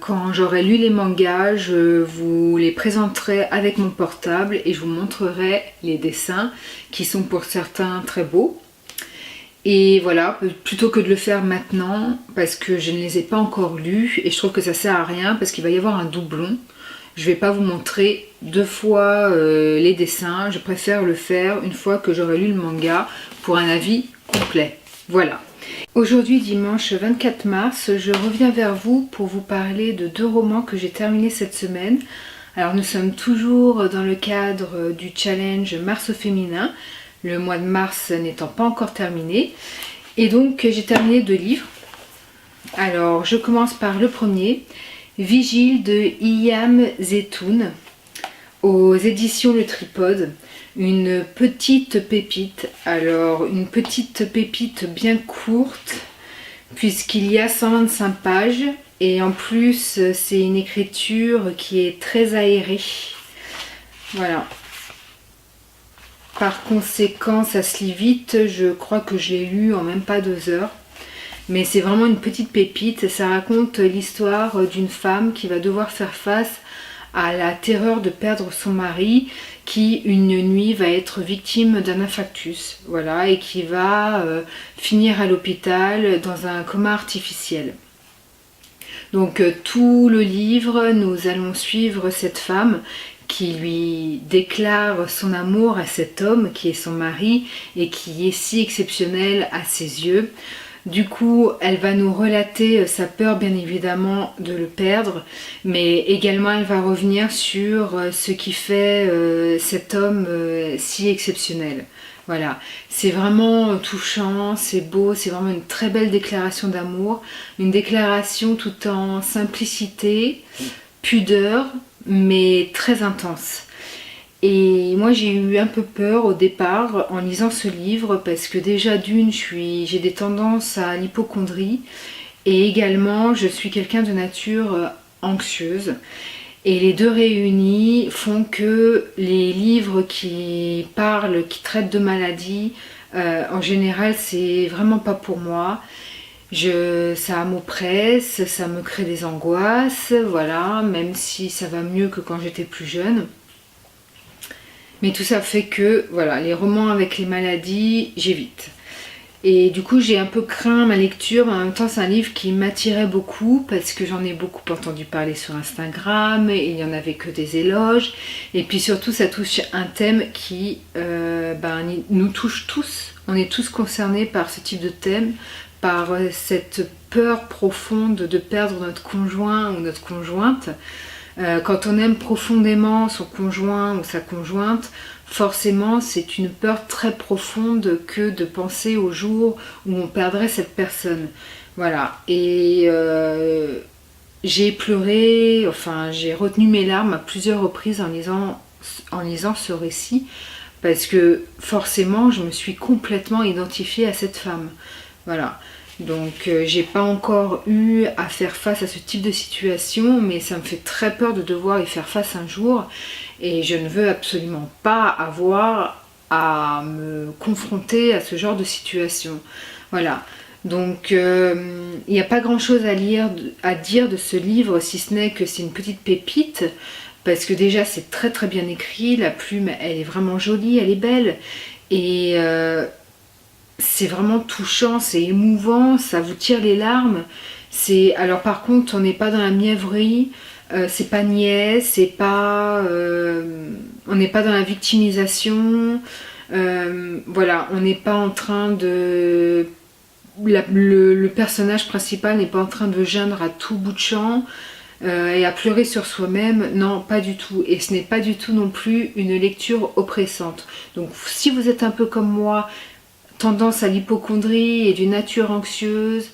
quand j'aurai lu les mangas. Je vous les présenterai avec mon portable et je vous montrerai les dessins qui sont pour certains très beaux. Et voilà, plutôt que de le faire maintenant parce que je ne les ai pas encore lus et je trouve que ça sert à rien parce qu'il va y avoir un doublon. Je vais pas vous montrer 2 fois les dessins, je préfère le faire une fois que j'aurai lu le manga pour un avis complet. Voilà. Aujourd'hui, dimanche 24 mars, je reviens vers vous pour vous parler de 2 romans que j'ai terminés cette semaine. Alors nous sommes toujours dans le cadre du challenge Mars au féminin, le mois de mars n'étant pas encore terminé. Et donc j'ai terminé 2 livres. Alors je commence par le premier, Vigile de Iyam Zetoun, aux éditions Le Tripode. Une petite pépite, alors une petite pépite bien courte puisqu'il y a 125 pages et en plus c'est une écriture qui est très aérée. Voilà. Par conséquent ça se lit vite, je crois que je l'ai lu en même pas 2 heures. Mais c'est vraiment une petite pépite, ça raconte l'histoire d'une femme qui va devoir faire face à la terreur de perdre son mari qui une nuit va être victime d'un infarctus, voilà, et qui va finir à l'hôpital dans un coma artificiel. Donc tout le livre, nous allons suivre cette femme qui lui déclare son amour à cet homme qui est son mari et qui est si exceptionnel à ses yeux. Du coup, elle va nous relater sa peur bien évidemment de le perdre, mais également elle va revenir sur ce qui fait cet homme si exceptionnel. Voilà, c'est vraiment touchant, c'est beau, c'est vraiment une très belle déclaration d'amour, une déclaration tout en simplicité, pudeur, mais très intense. Et moi j'ai eu un peu peur au départ en lisant ce livre parce que déjà d'une j'ai des tendances à l'hypocondrie et également je suis quelqu'un de nature anxieuse. Et les deux réunis font que les livres qui parlent, qui traitent de maladies, en général c'est vraiment pas pour moi. Ça m'oppresse, ça me crée des angoisses, voilà, même si ça va mieux que quand j'étais plus jeune. Mais tout ça fait que, voilà, les romans avec les maladies, j'évite. Et du coup, j'ai un peu craint ma lecture, mais en même temps, c'est un livre qui m'attirait beaucoup parce que j'en ai beaucoup entendu parler sur Instagram, et il n'y en avait que des éloges. Et puis surtout, ça touche un thème qui nous touche tous. On est tous concernés par ce type de thème, par cette peur profonde de perdre notre conjoint ou notre conjointe. Quand on aime profondément son conjoint ou sa conjointe, forcément c'est une peur très profonde que de penser au jour où on perdrait cette personne. Voilà, et j'ai pleuré, enfin j'ai retenu mes larmes à plusieurs reprises en lisant ce récit, parce que forcément je me suis complètement identifiée à cette femme. Voilà. Donc j'ai pas encore eu à faire face à ce type de situation, mais ça me fait très peur de devoir y faire face un jour et je ne veux absolument pas avoir à me confronter à ce genre de situation. Voilà. Donc il n'y a pas grand chose à dire de ce livre, si ce n'est que c'est une petite pépite, parce que déjà c'est très très bien écrit, la plume elle est vraiment jolie, elle est belle, et c'est vraiment touchant, c'est émouvant, ça vous tire les larmes. Alors par contre, on n'est pas dans la mièvrerie, c'est pas niais, on n'est pas dans la victimisation. Voilà, on n'est pas en train de... le personnage principal n'est pas en train de geindre à tout bout de champ et à pleurer sur soi-même. Non, pas du tout. Et ce n'est pas du tout non plus une lecture oppressante. Donc si vous êtes un peu comme moi, tendance à l'hypocondrie et d'une nature anxieuse,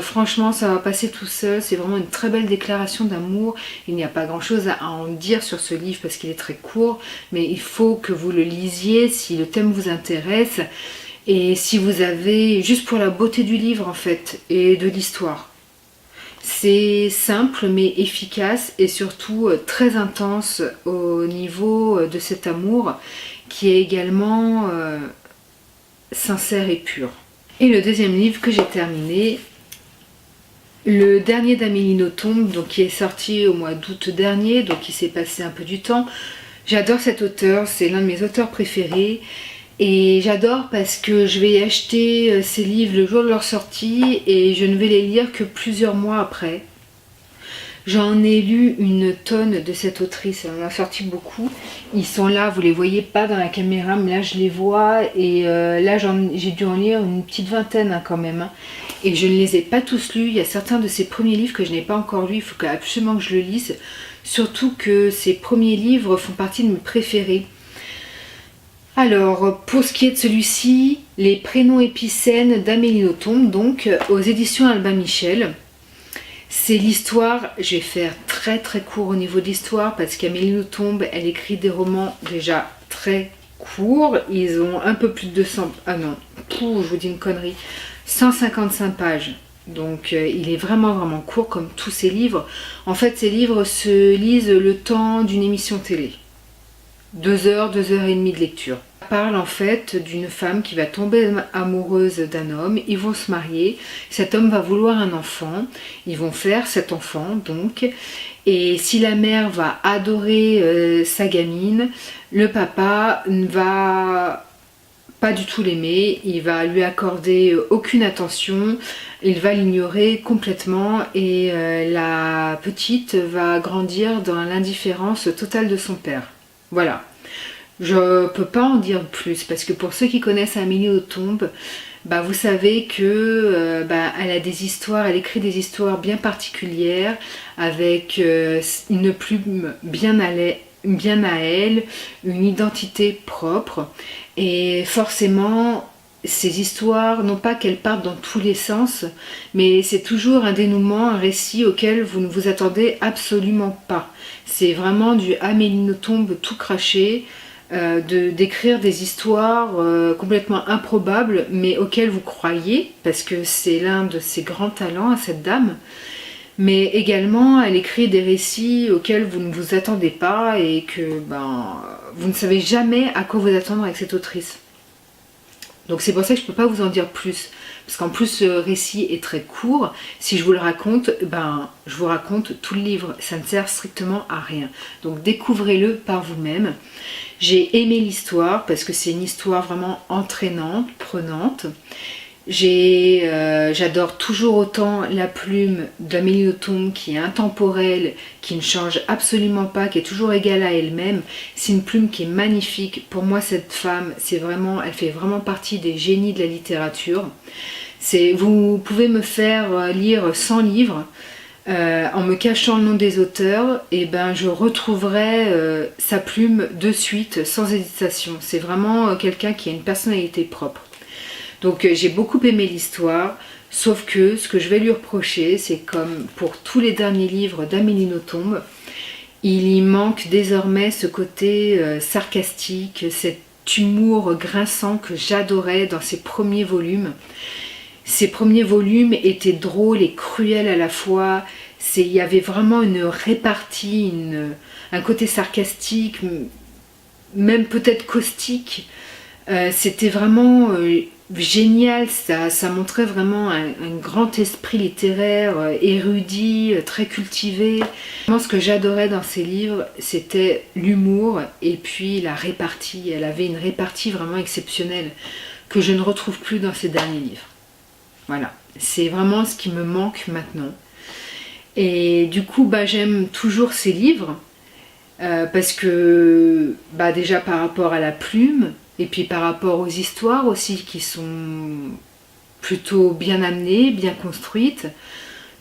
franchement ça va passer tout seul. C'est vraiment une très belle déclaration d'amour. Il n'y a pas grand chose à en dire sur ce livre parce qu'il est très court, mais il faut que vous le lisiez si le thème vous intéresse et si vous avez, juste pour la beauté du livre en fait et de l'histoire. C'est simple mais efficace et surtout très intense au niveau de cet amour qui est également sincère et pur. Et le deuxième livre que j'ai terminé, le dernier d'Amélie Nothomb, donc qui est sorti au mois d'août dernier, donc il s'est passé un peu du temps. J'adore cet auteur, c'est l'un de mes auteurs préférés. Et j'adore parce que je vais acheter ces livres le jour de leur sortie et je ne vais les lire que plusieurs mois après. J'en ai lu une tonne de cette autrice, elle en a sorti beaucoup. Ils sont là, vous les voyez pas dans la caméra, mais là je les vois. Et là j'ai dû en lire une petite vingtaine quand même. Et je ne les ai pas tous lus. Il y a certains de ces premiers livres que je n'ai pas encore lus, il faut absolument que je le lise. Surtout que ces premiers livres font partie de mes préférés. Alors, pour ce qui est de celui-ci, Les prénoms épicènes d'Amélie Nothomb, donc aux éditions Albin Michel. C'est l'histoire, je vais faire très très court au niveau de l'histoire parce qu'Amélie Nothomb, elle écrit des romans déjà très courts. Ils ont un peu plus de 200... Ah non, je vous dis une connerie. 155 pages. Donc il est vraiment vraiment court comme tous ces livres. En fait, ces livres se lisent le temps d'une émission télé. 2 heures, 2 heures et demie de lecture. Ça parle en fait d'une femme qui va tomber amoureuse d'un homme, ils vont se marier, cet homme va vouloir un enfant, ils vont faire cet enfant donc, et si la mère va adorer sa gamine, le papa ne va pas du tout l'aimer, il va lui accorder aucune attention, il va l'ignorer complètement et la petite va grandir dans l'indifférence totale de son père. Voilà. Je peux pas en dire plus parce que pour ceux qui connaissent Amélie Nothomb, vous savez que elle a des histoires, elle écrit des histoires bien particulières avec une plume bien à elle, une identité propre et forcément ces histoires, non pas qu'elles partent dans tous les sens, mais c'est toujours un dénouement, un récit auquel vous ne vous attendez absolument pas. C'est vraiment du Amélie Nothomb tout craché. d'écrire des histoires complètement improbables, mais auxquelles vous croyez, parce que c'est l'un de ses grands talents à cette dame. Mais également, elle écrit des récits auxquels vous ne vous attendez pas et que vous ne savez jamais à quoi vous attendre avec cette autrice. Donc c'est pour ça que je ne peux pas vous en dire plus. Parce qu'en plus, ce récit est très court. Si je vous le raconte, je vous raconte tout le livre. Ça ne sert strictement à rien. Donc découvrez-le par vous-même. J'ai aimé l'histoire parce que c'est une histoire vraiment entraînante, prenante. J'adore toujours autant la plume d'Amélie Nothomb qui est intemporelle, qui ne change absolument pas, qui est toujours égale à elle-même. C'est une plume qui est magnifique. Pour moi, cette femme, elle fait vraiment partie des génies de la littérature. Vous pouvez me faire lire 100 livres en me cachant le nom des auteurs, et je retrouverai sa plume de suite, sans hésitation. C'est vraiment quelqu'un qui a une personnalité propre. Donc j'ai beaucoup aimé l'histoire, sauf que ce que je vais lui reprocher, c'est comme pour tous les derniers livres d'Amélie Nothomb, il y manque désormais ce côté sarcastique, cet humour grinçant que j'adorais dans ses premiers volumes. Ces premiers volumes étaient drôles et cruels à la fois. Il y avait vraiment une répartie, un côté sarcastique, même peut-être caustique. C'était vraiment génial, ça montrait vraiment un grand esprit littéraire, érudit, très cultivé. Vraiment, ce que j'adorais dans ces livres, c'était l'humour et puis la répartie. Elle avait une répartie vraiment exceptionnelle que je ne retrouve plus dans ses derniers livres. Voilà, c'est vraiment ce qui me manque maintenant. Et du coup, j'aime toujours ces livres parce que déjà par rapport à la plume, et puis par rapport aux histoires aussi qui sont plutôt bien amenées, bien construites.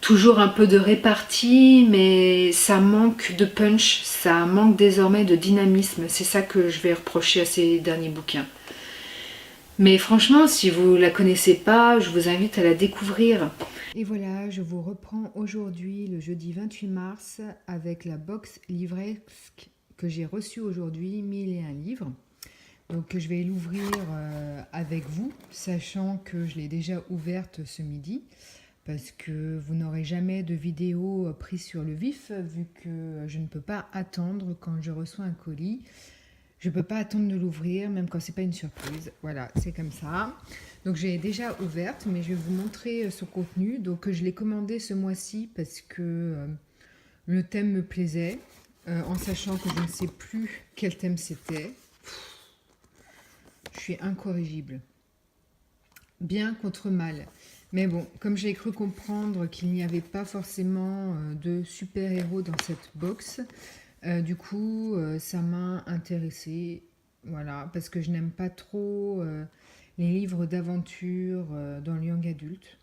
Toujours un peu de répartie, mais ça manque de punch, ça manque désormais de dynamisme. C'est ça que je vais reprocher à ces derniers bouquins. Mais franchement, si vous ne la connaissez pas, je vous invite à la découvrir. Et voilà, je vous reprends aujourd'hui, le jeudi 28 mars, avec la box livresque que j'ai reçue aujourd'hui, 1001 livres. Donc je vais l'ouvrir avec vous, sachant que je l'ai déjà ouverte ce midi, parce que vous n'aurez jamais de vidéo prise sur le vif, vu que je ne peux pas attendre quand je reçois un colis. Je ne peux pas attendre de l'ouvrir, même quand ce n'est pas une surprise. Voilà, c'est comme ça. Donc j'ai déjà ouverte, mais je vais vous montrer son contenu. Donc je l'ai commandé ce mois-ci parce que le thème me plaisait, en sachant que je ne sais plus quel thème c'était. Je suis incorrigible. Bien contre mal. Mais bon, comme j'ai cru comprendre qu'il n'y avait pas forcément de super-héros dans cette box, du coup, ça m'a intéressée. Voilà, parce que je n'aime pas trop les livres d'aventure dans le young adulte.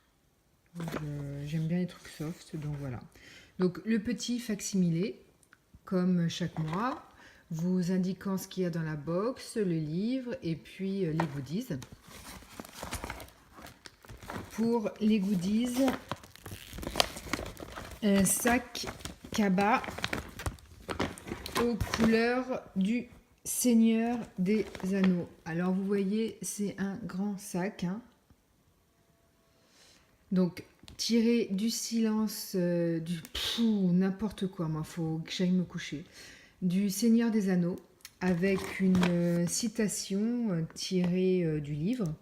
J'aime bien les trucs soft, donc voilà. Donc le petit facsimilé, comme chaque mois, vous indiquant ce qu'il y a dans la box, le livre et puis les goodies. Pour les goodies, un sac Kaba aux couleurs du Seigneur des Anneaux. Alors vous voyez, c'est un grand sac. Donc tiré du silence, n'importe quoi, moi, faut que j'aille me coucher. Du Seigneur des Anneaux, avec une citation tirée du livre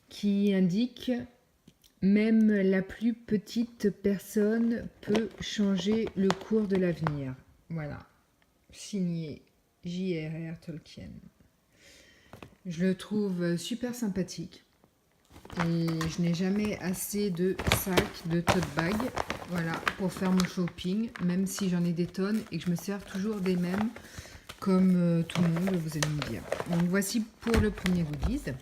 qui indique « Même la plus petite personne peut changer le cours de l'avenir ». Voilà, signé J.R.R. Tolkien. Je le trouve super sympathique et je n'ai jamais assez de sacs, de tote bag, voilà, pour faire mon shopping, même si j'en ai des tonnes et que je me sers toujours des mêmes, comme tout le monde, vous allez me dire. Donc voici pour le premier goodies.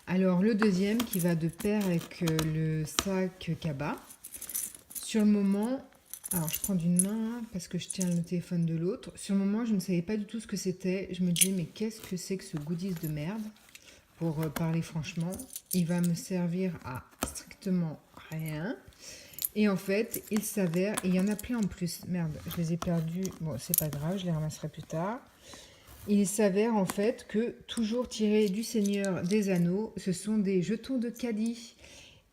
Alors le deuxième qui va de pair avec le sac Kaba. Sur le moment, alors je prends d'une main parce que je tiens le téléphone de l'autre. Sur le moment, je ne savais pas du tout ce que c'était. Je me disais mais qu'est-ce que c'est que ce goodies de merde? Pour parler franchement, il va me servir à strictement rien. Et en fait, il s'avère, et il y en a plein en plus. Merde, je les ai perdus. Bon, c'est pas grave, je les ramasserai plus tard. Il s'avère en fait que, toujours tirés du Seigneur des Anneaux, ce sont des jetons de caddie.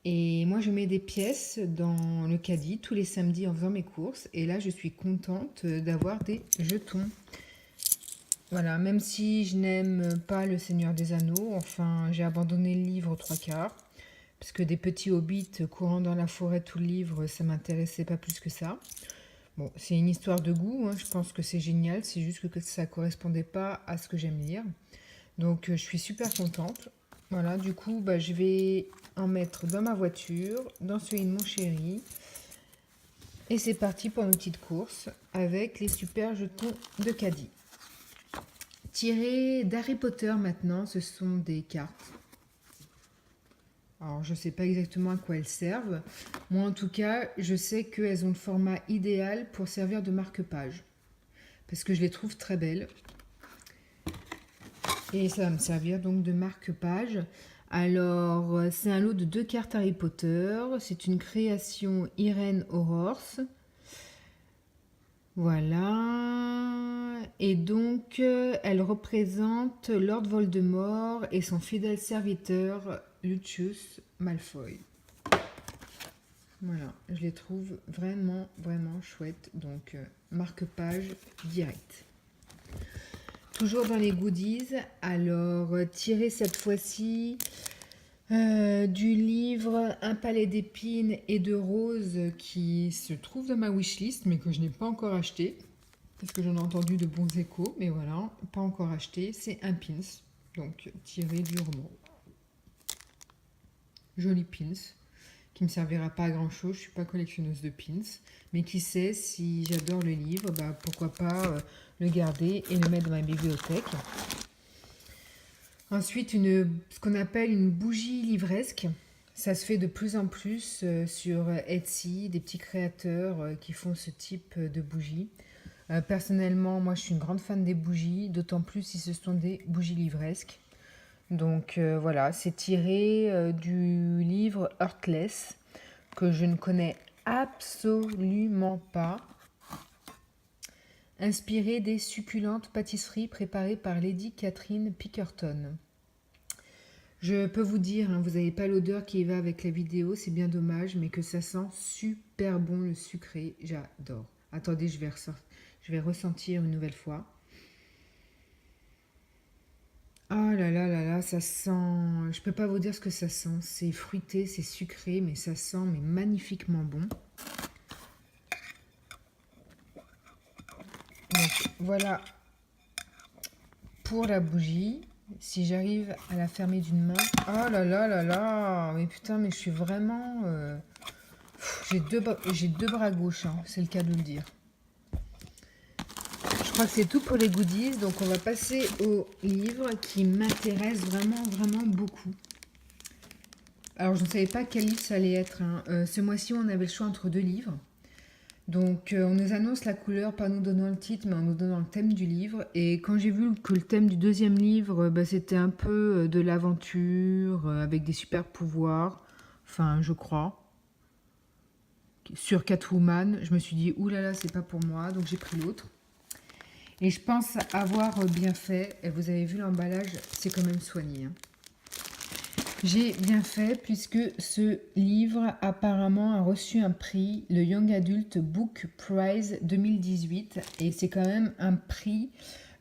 Et moi, je mets des pièces dans le caddie tous les samedis en faisant mes courses. Et là, je suis contente d'avoir des jetons. Voilà, même si je n'aime pas le Seigneur des Anneaux, enfin, j'ai abandonné le livre aux trois quarts. Parce que des petits hobbits courant dans la forêt tout le livre, ça m'intéressait pas plus que ça. Bon, c'est une histoire de goût, hein, je pense que c'est génial, c'est juste que ça correspondait pas à ce que j'aime lire. Donc je suis super contente. Voilà, du coup, bah, je vais en mettre dans ma voiture, dans celui de mon chéri. Et c'est parti pour une petite course avec les super jetons de caddie. Tirés d'Harry Potter maintenant, ce sont des cartes. Alors, je ne sais pas exactement à quoi elles servent. Moi, en tout cas, je sais qu'elles ont le format idéal pour servir de marque-page. Parce que je les trouve très belles. Et ça va me servir donc de marque-page. Alors, c'est un lot de 2 cartes Harry Potter. C'est une création Irène Aurors. Voilà. Et donc, elle représente Lord Voldemort et son fidèle serviteur Lucius Malfoy. Voilà, je les trouve vraiment, vraiment chouettes. Donc, marque-page direct. Toujours dans les goodies, alors tiré cette fois-ci du livre Un palais d'épines et de roses qui se trouve dans ma wishlist mais que je n'ai pas encore acheté parce que j'en ai entendu de bons échos, mais voilà, pas encore acheté. C'est un pins, donc tiré du roman. Joli pins qui me servira pas à grand chose, je suis pas collectionneuse de pins, mais qui sait, si j'adore le livre, bah pourquoi pas le garder et le mettre dans ma bibliothèque. Ensuite, ce qu'on appelle une bougie livresque. Ça se fait de plus en plus sur Etsy, des petits créateurs qui font ce type de bougies. Personnellement, moi je suis une grande fan des bougies, d'autant plus si ce sont des bougies livresques. Donc voilà, c'est tiré du livre Heartless, que je ne connais absolument pas. Inspiré des succulentes pâtisseries préparées par Lady Catherine Pickerton. Je peux vous dire, hein, vous n'avez pas l'odeur qui va avec la vidéo, c'est bien dommage, mais que ça sent super bon le sucré, j'adore. Attendez, je vais ressentir une nouvelle fois. Oh là là là là, ça sent... Je peux pas vous dire ce que ça sent. C'est fruité, c'est sucré, mais ça sent mais magnifiquement bon. Donc voilà pour la bougie. Si j'arrive à la fermer d'une main... Oh là là là là. Mais putain, mais je suis vraiment... J'ai deux bras gauches, hein, c'est le cas de le dire. Je crois que c'est tout pour les goodies, donc on va passer au livre qui m'intéresse vraiment, vraiment beaucoup. Alors je ne savais pas quel livre ça allait être, hein. Ce mois-ci, on avait le choix entre 2 livres. Donc on nous annonce la couleur, pas nous donnant le titre, mais en nous donnant le thème du livre. Et quand j'ai vu que le thème du deuxième livre, bah, c'était un peu de l'aventure, avec des super pouvoirs, enfin je crois, sur Catwoman, je me suis dit, oulala, c'est pas pour moi, donc j'ai pris l'autre. Et je pense avoir bien fait, et vous avez vu l'emballage, c'est quand même soigné, hein. J'ai bien fait puisque ce livre apparemment a reçu un prix, le Young Adult Book Prize 2018. Et c'est quand même un prix,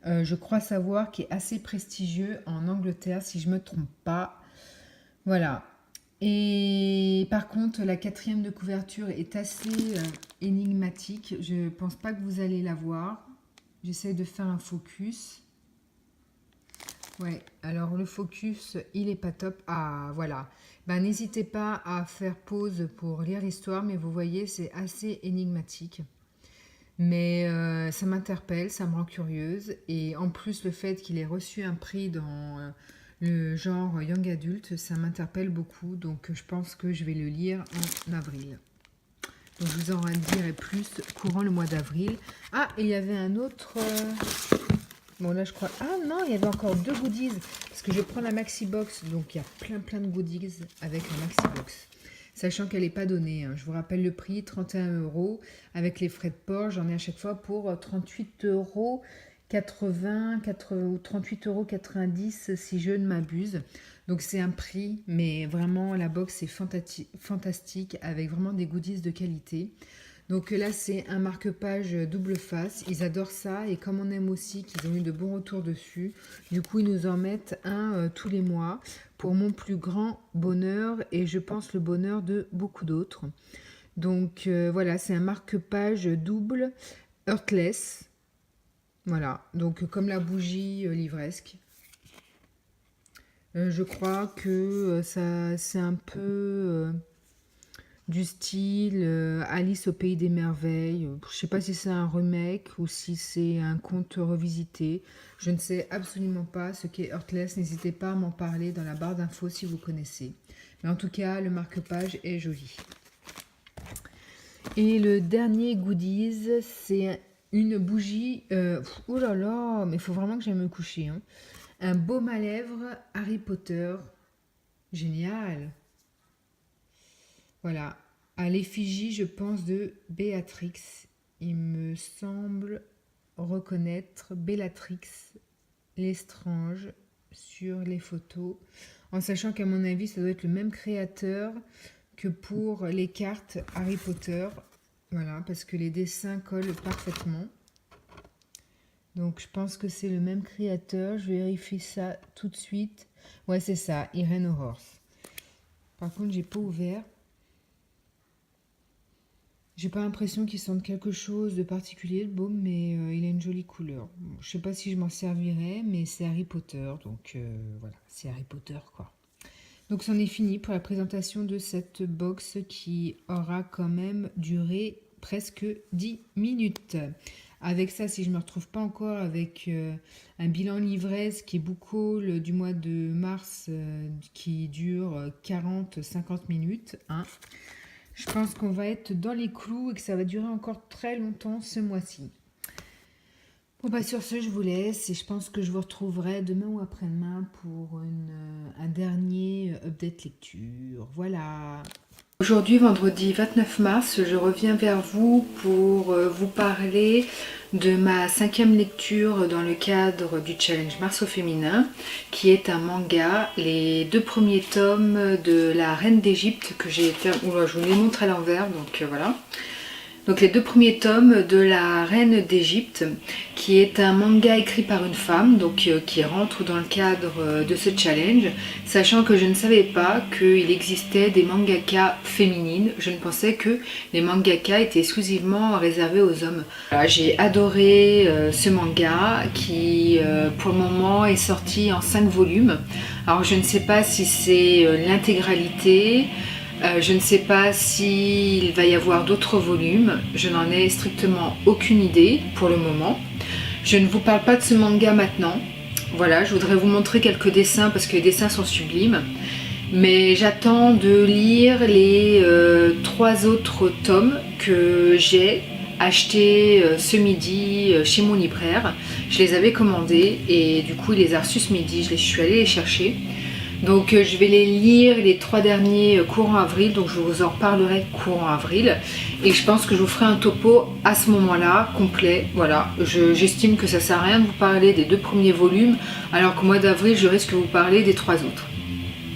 je crois savoir, qui est assez prestigieux en Angleterre, si je ne me trompe pas. Voilà. Et par contre, la 4e de couverture est assez énigmatique. Je ne pense pas que vous allez la voir. J'essaie de faire un focus. Ouais, alors le focus, il est pas top. Ah, voilà. Ben, n'hésitez pas à faire pause pour lire l'histoire, mais vous voyez, c'est assez énigmatique. Mais ça m'interpelle, ça me rend curieuse. Et en plus, le fait qu'il ait reçu un prix dans le genre Young Adult, ça m'interpelle beaucoup. Donc, je pense que je vais le lire en avril. Donc, je vous en dirai plus courant le mois d'avril. Ah, et il y avait un autre... Bon, là, je crois... Ah non, il y avait encore 2 goodies. Parce que je prends la Maxi Box. Donc, il y a plein de goodies avec la Maxi Box. Sachant qu'elle n'est pas donnée, hein. Je vous rappelle le prix, 31 €. Avec les frais de port, j'en ai à chaque fois pour 38,90 €. ou 38,90 € si je ne m'abuse. Donc c'est un prix, mais vraiment la box est fantastique avec vraiment des goodies de qualité. Donc là c'est un marque-page double face, ils adorent ça et comme on aime aussi qu'ils ont eu de bons retours dessus, du coup ils nous en mettent un tous les mois pour mon plus grand bonheur et je pense le bonheur de beaucoup d'autres. Donc voilà, c'est un marque-page double Earthless. Voilà, donc comme la bougie livresque. Je crois que ça c'est un peu du style Alice au pays des merveilles. Je sais pas si c'est un remake ou si c'est un conte revisité. Je ne sais absolument pas ce qu'est Heartless. N'hésitez pas à m'en parler dans la barre d'infos si vous connaissez. Mais en tout cas, le marque-page est joli. Et le dernier goodies, c'est une bougie. Oh là là, mais il faut vraiment que j'aille me coucher. Hein. Un baume à lèvres Harry Potter. Génial. Voilà. À l'effigie, je pense, de Béatrix. Il me semble reconnaître Bellatrix Lestrange sur les photos. En sachant qu'à mon avis, ça doit être le même créateur que pour les cartes Harry Potter. Voilà, parce que les dessins collent parfaitement. Donc je pense que c'est le même créateur. Je vérifie ça tout de suite. Ouais, c'est ça, Irene Horse. Par contre, j'ai pas ouvert. J'ai pas l'impression qu'il sente quelque chose de particulier, le baume, mais il a une jolie couleur. Bon, je sais pas si je m'en servirai, mais c'est Harry Potter, donc voilà, c'est Harry Potter quoi. Donc c'en est fini pour la présentation de cette box qui aura quand même duré presque 10 minutes. Avec ça, si je ne me retrouve pas encore avec un bilan livresse qui est beaucoup du mois de mars qui dure 40-50 minutes, hein. Je pense qu'on va être dans les clous et que ça va durer encore très longtemps ce mois-ci. Bon bah sur ce, je vous laisse et je pense que je vous retrouverai demain ou après-demain pour un dernier update lecture. Voilà. Aujourd'hui, vendredi 29 mars, je reviens vers vous pour vous parler de ma 5e lecture dans le cadre du challenge Mars au féminin, qui est un manga, les 2 premiers tomes de la Reine d'Égypte que j'ai été... Oula, je vous les montre à l'envers, donc voilà. Donc les 2 premiers tomes de la Reine d'Égypte, qui est un manga écrit par une femme, donc qui rentre dans le cadre de ce challenge, sachant que je ne savais pas qu'il existait des mangakas féminines. Je ne pensais que les mangakas étaient exclusivement réservés aux hommes. Voilà, j'ai adoré ce manga qui pour le moment est sorti en 5 volumes. Alors je ne sais pas si c'est l'intégralité. Je ne sais pas s'il va y avoir d'autres volumes, je n'en ai strictement aucune idée pour le moment. Je ne vous parle pas de ce manga maintenant, voilà, je voudrais vous montrer quelques dessins parce que les dessins sont sublimes. Mais j'attends de lire les 3 autres tomes que j'ai achetés ce midi chez mon libraire. Je les avais commandés et du coup il les a reçus ce midi, je suis allée les chercher. Donc je vais les lire les 3 derniers courant avril, donc je vous en reparlerai courant avril. Et je pense que je vous ferai un topo à ce moment-là, complet. Voilà, j'estime que ça sert à rien de vous parler des 2 premiers volumes, alors qu'au mois d'avril, je risque de vous parler des 3 autres.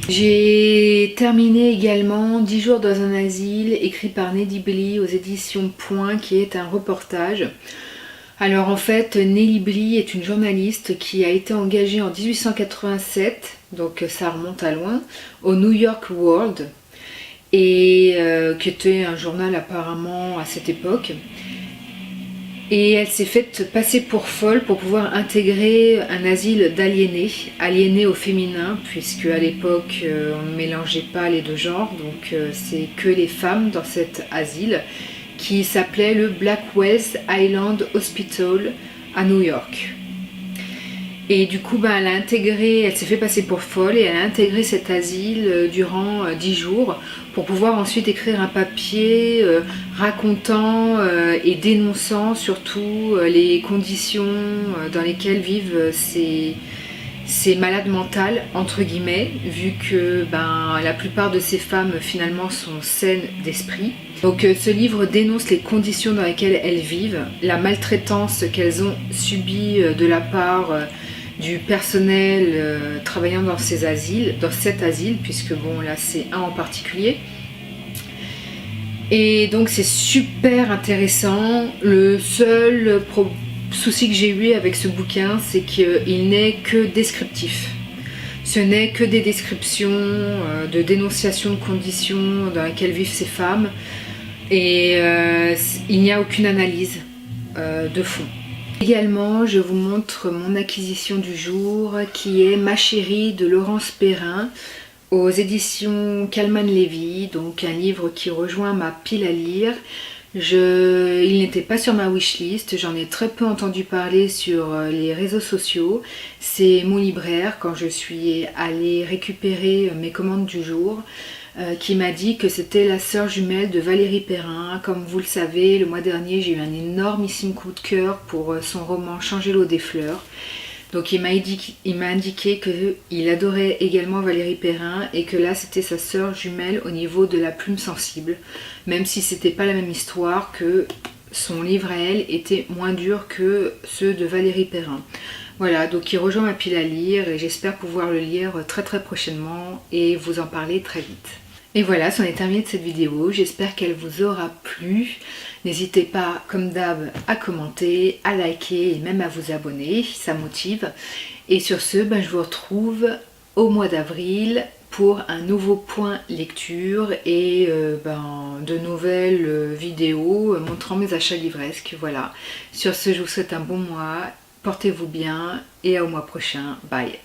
J'ai terminé également 10 jours dans un asile, écrit par Nelly Bly aux éditions Point, qui est un reportage. Alors en fait, Nelly Bly est une journaliste qui a été engagée en 1887, donc ça remonte à loin, au New York World, et qui était un journal apparemment à cette époque. Et elle s'est faite passer pour folle pour pouvoir intégrer un asile aliénés au féminin, puisque à l'époque on ne mélangeait pas les 2 genres, donc c'est que les femmes dans cet asile, qui s'appelait le Blackwell's Island Hospital à New York. Et du coup, elle s'est fait passer pour folle et elle a intégré cet asile durant 10 jours pour pouvoir ensuite écrire un papier racontant et dénonçant surtout les conditions dans lesquelles vivent c'est malade mental entre guillemets, vu que la plupart de ces femmes finalement sont saines d'esprit. Donc ce livre dénonce les conditions dans lesquelles elles vivent, la maltraitance qu'elles ont subie de la part du personnel travaillant dans cet asile, puisque bon là c'est un en particulier. Et donc c'est super intéressant. Le seul souci que j'ai eu avec ce bouquin, c'est qu'il n'est que descriptif. Ce n'est que des descriptions de dénonciation de conditions dans lesquelles vivent ces femmes, et il n'y a aucune analyse de fond. Également, je vous montre mon acquisition du jour, qui est Ma chérie de Laurence Perrin, aux éditions Kalman-Levy, donc un livre qui rejoint ma pile à lire. Il n'était pas sur ma wishlist, j'en ai très peu entendu parler sur les réseaux sociaux. C'est mon libraire, quand je suis allée récupérer mes commandes du jour, qui m'a dit que c'était la sœur jumelle de Valérie Perrin. Comme vous le savez, le mois dernier j'ai eu un énormissime coup de cœur pour son roman Changer l'eau des fleurs. Donc il m'a indiqué qu'il adorait également Valérie Perrin et que là c'était sa sœur jumelle au niveau de la plume sensible, même si c'était pas la même histoire, que son livre à elle était moins dur que ceux de Valérie Perrin. Voilà, donc il rejoint ma pile à lire et j'espère pouvoir le lire très prochainement et vous en parler très vite. Et voilà, c'en est terminé de cette vidéo, j'espère qu'elle vous aura plu. N'hésitez pas, comme d'hab, à commenter, à liker et même à vous abonner, ça motive. Et sur ce, je vous retrouve au mois d'avril pour un nouveau point lecture et de nouvelles vidéos montrant mes achats livresques. Voilà, sur ce, je vous souhaite un bon mois, portez-vous bien et au mois prochain, bye.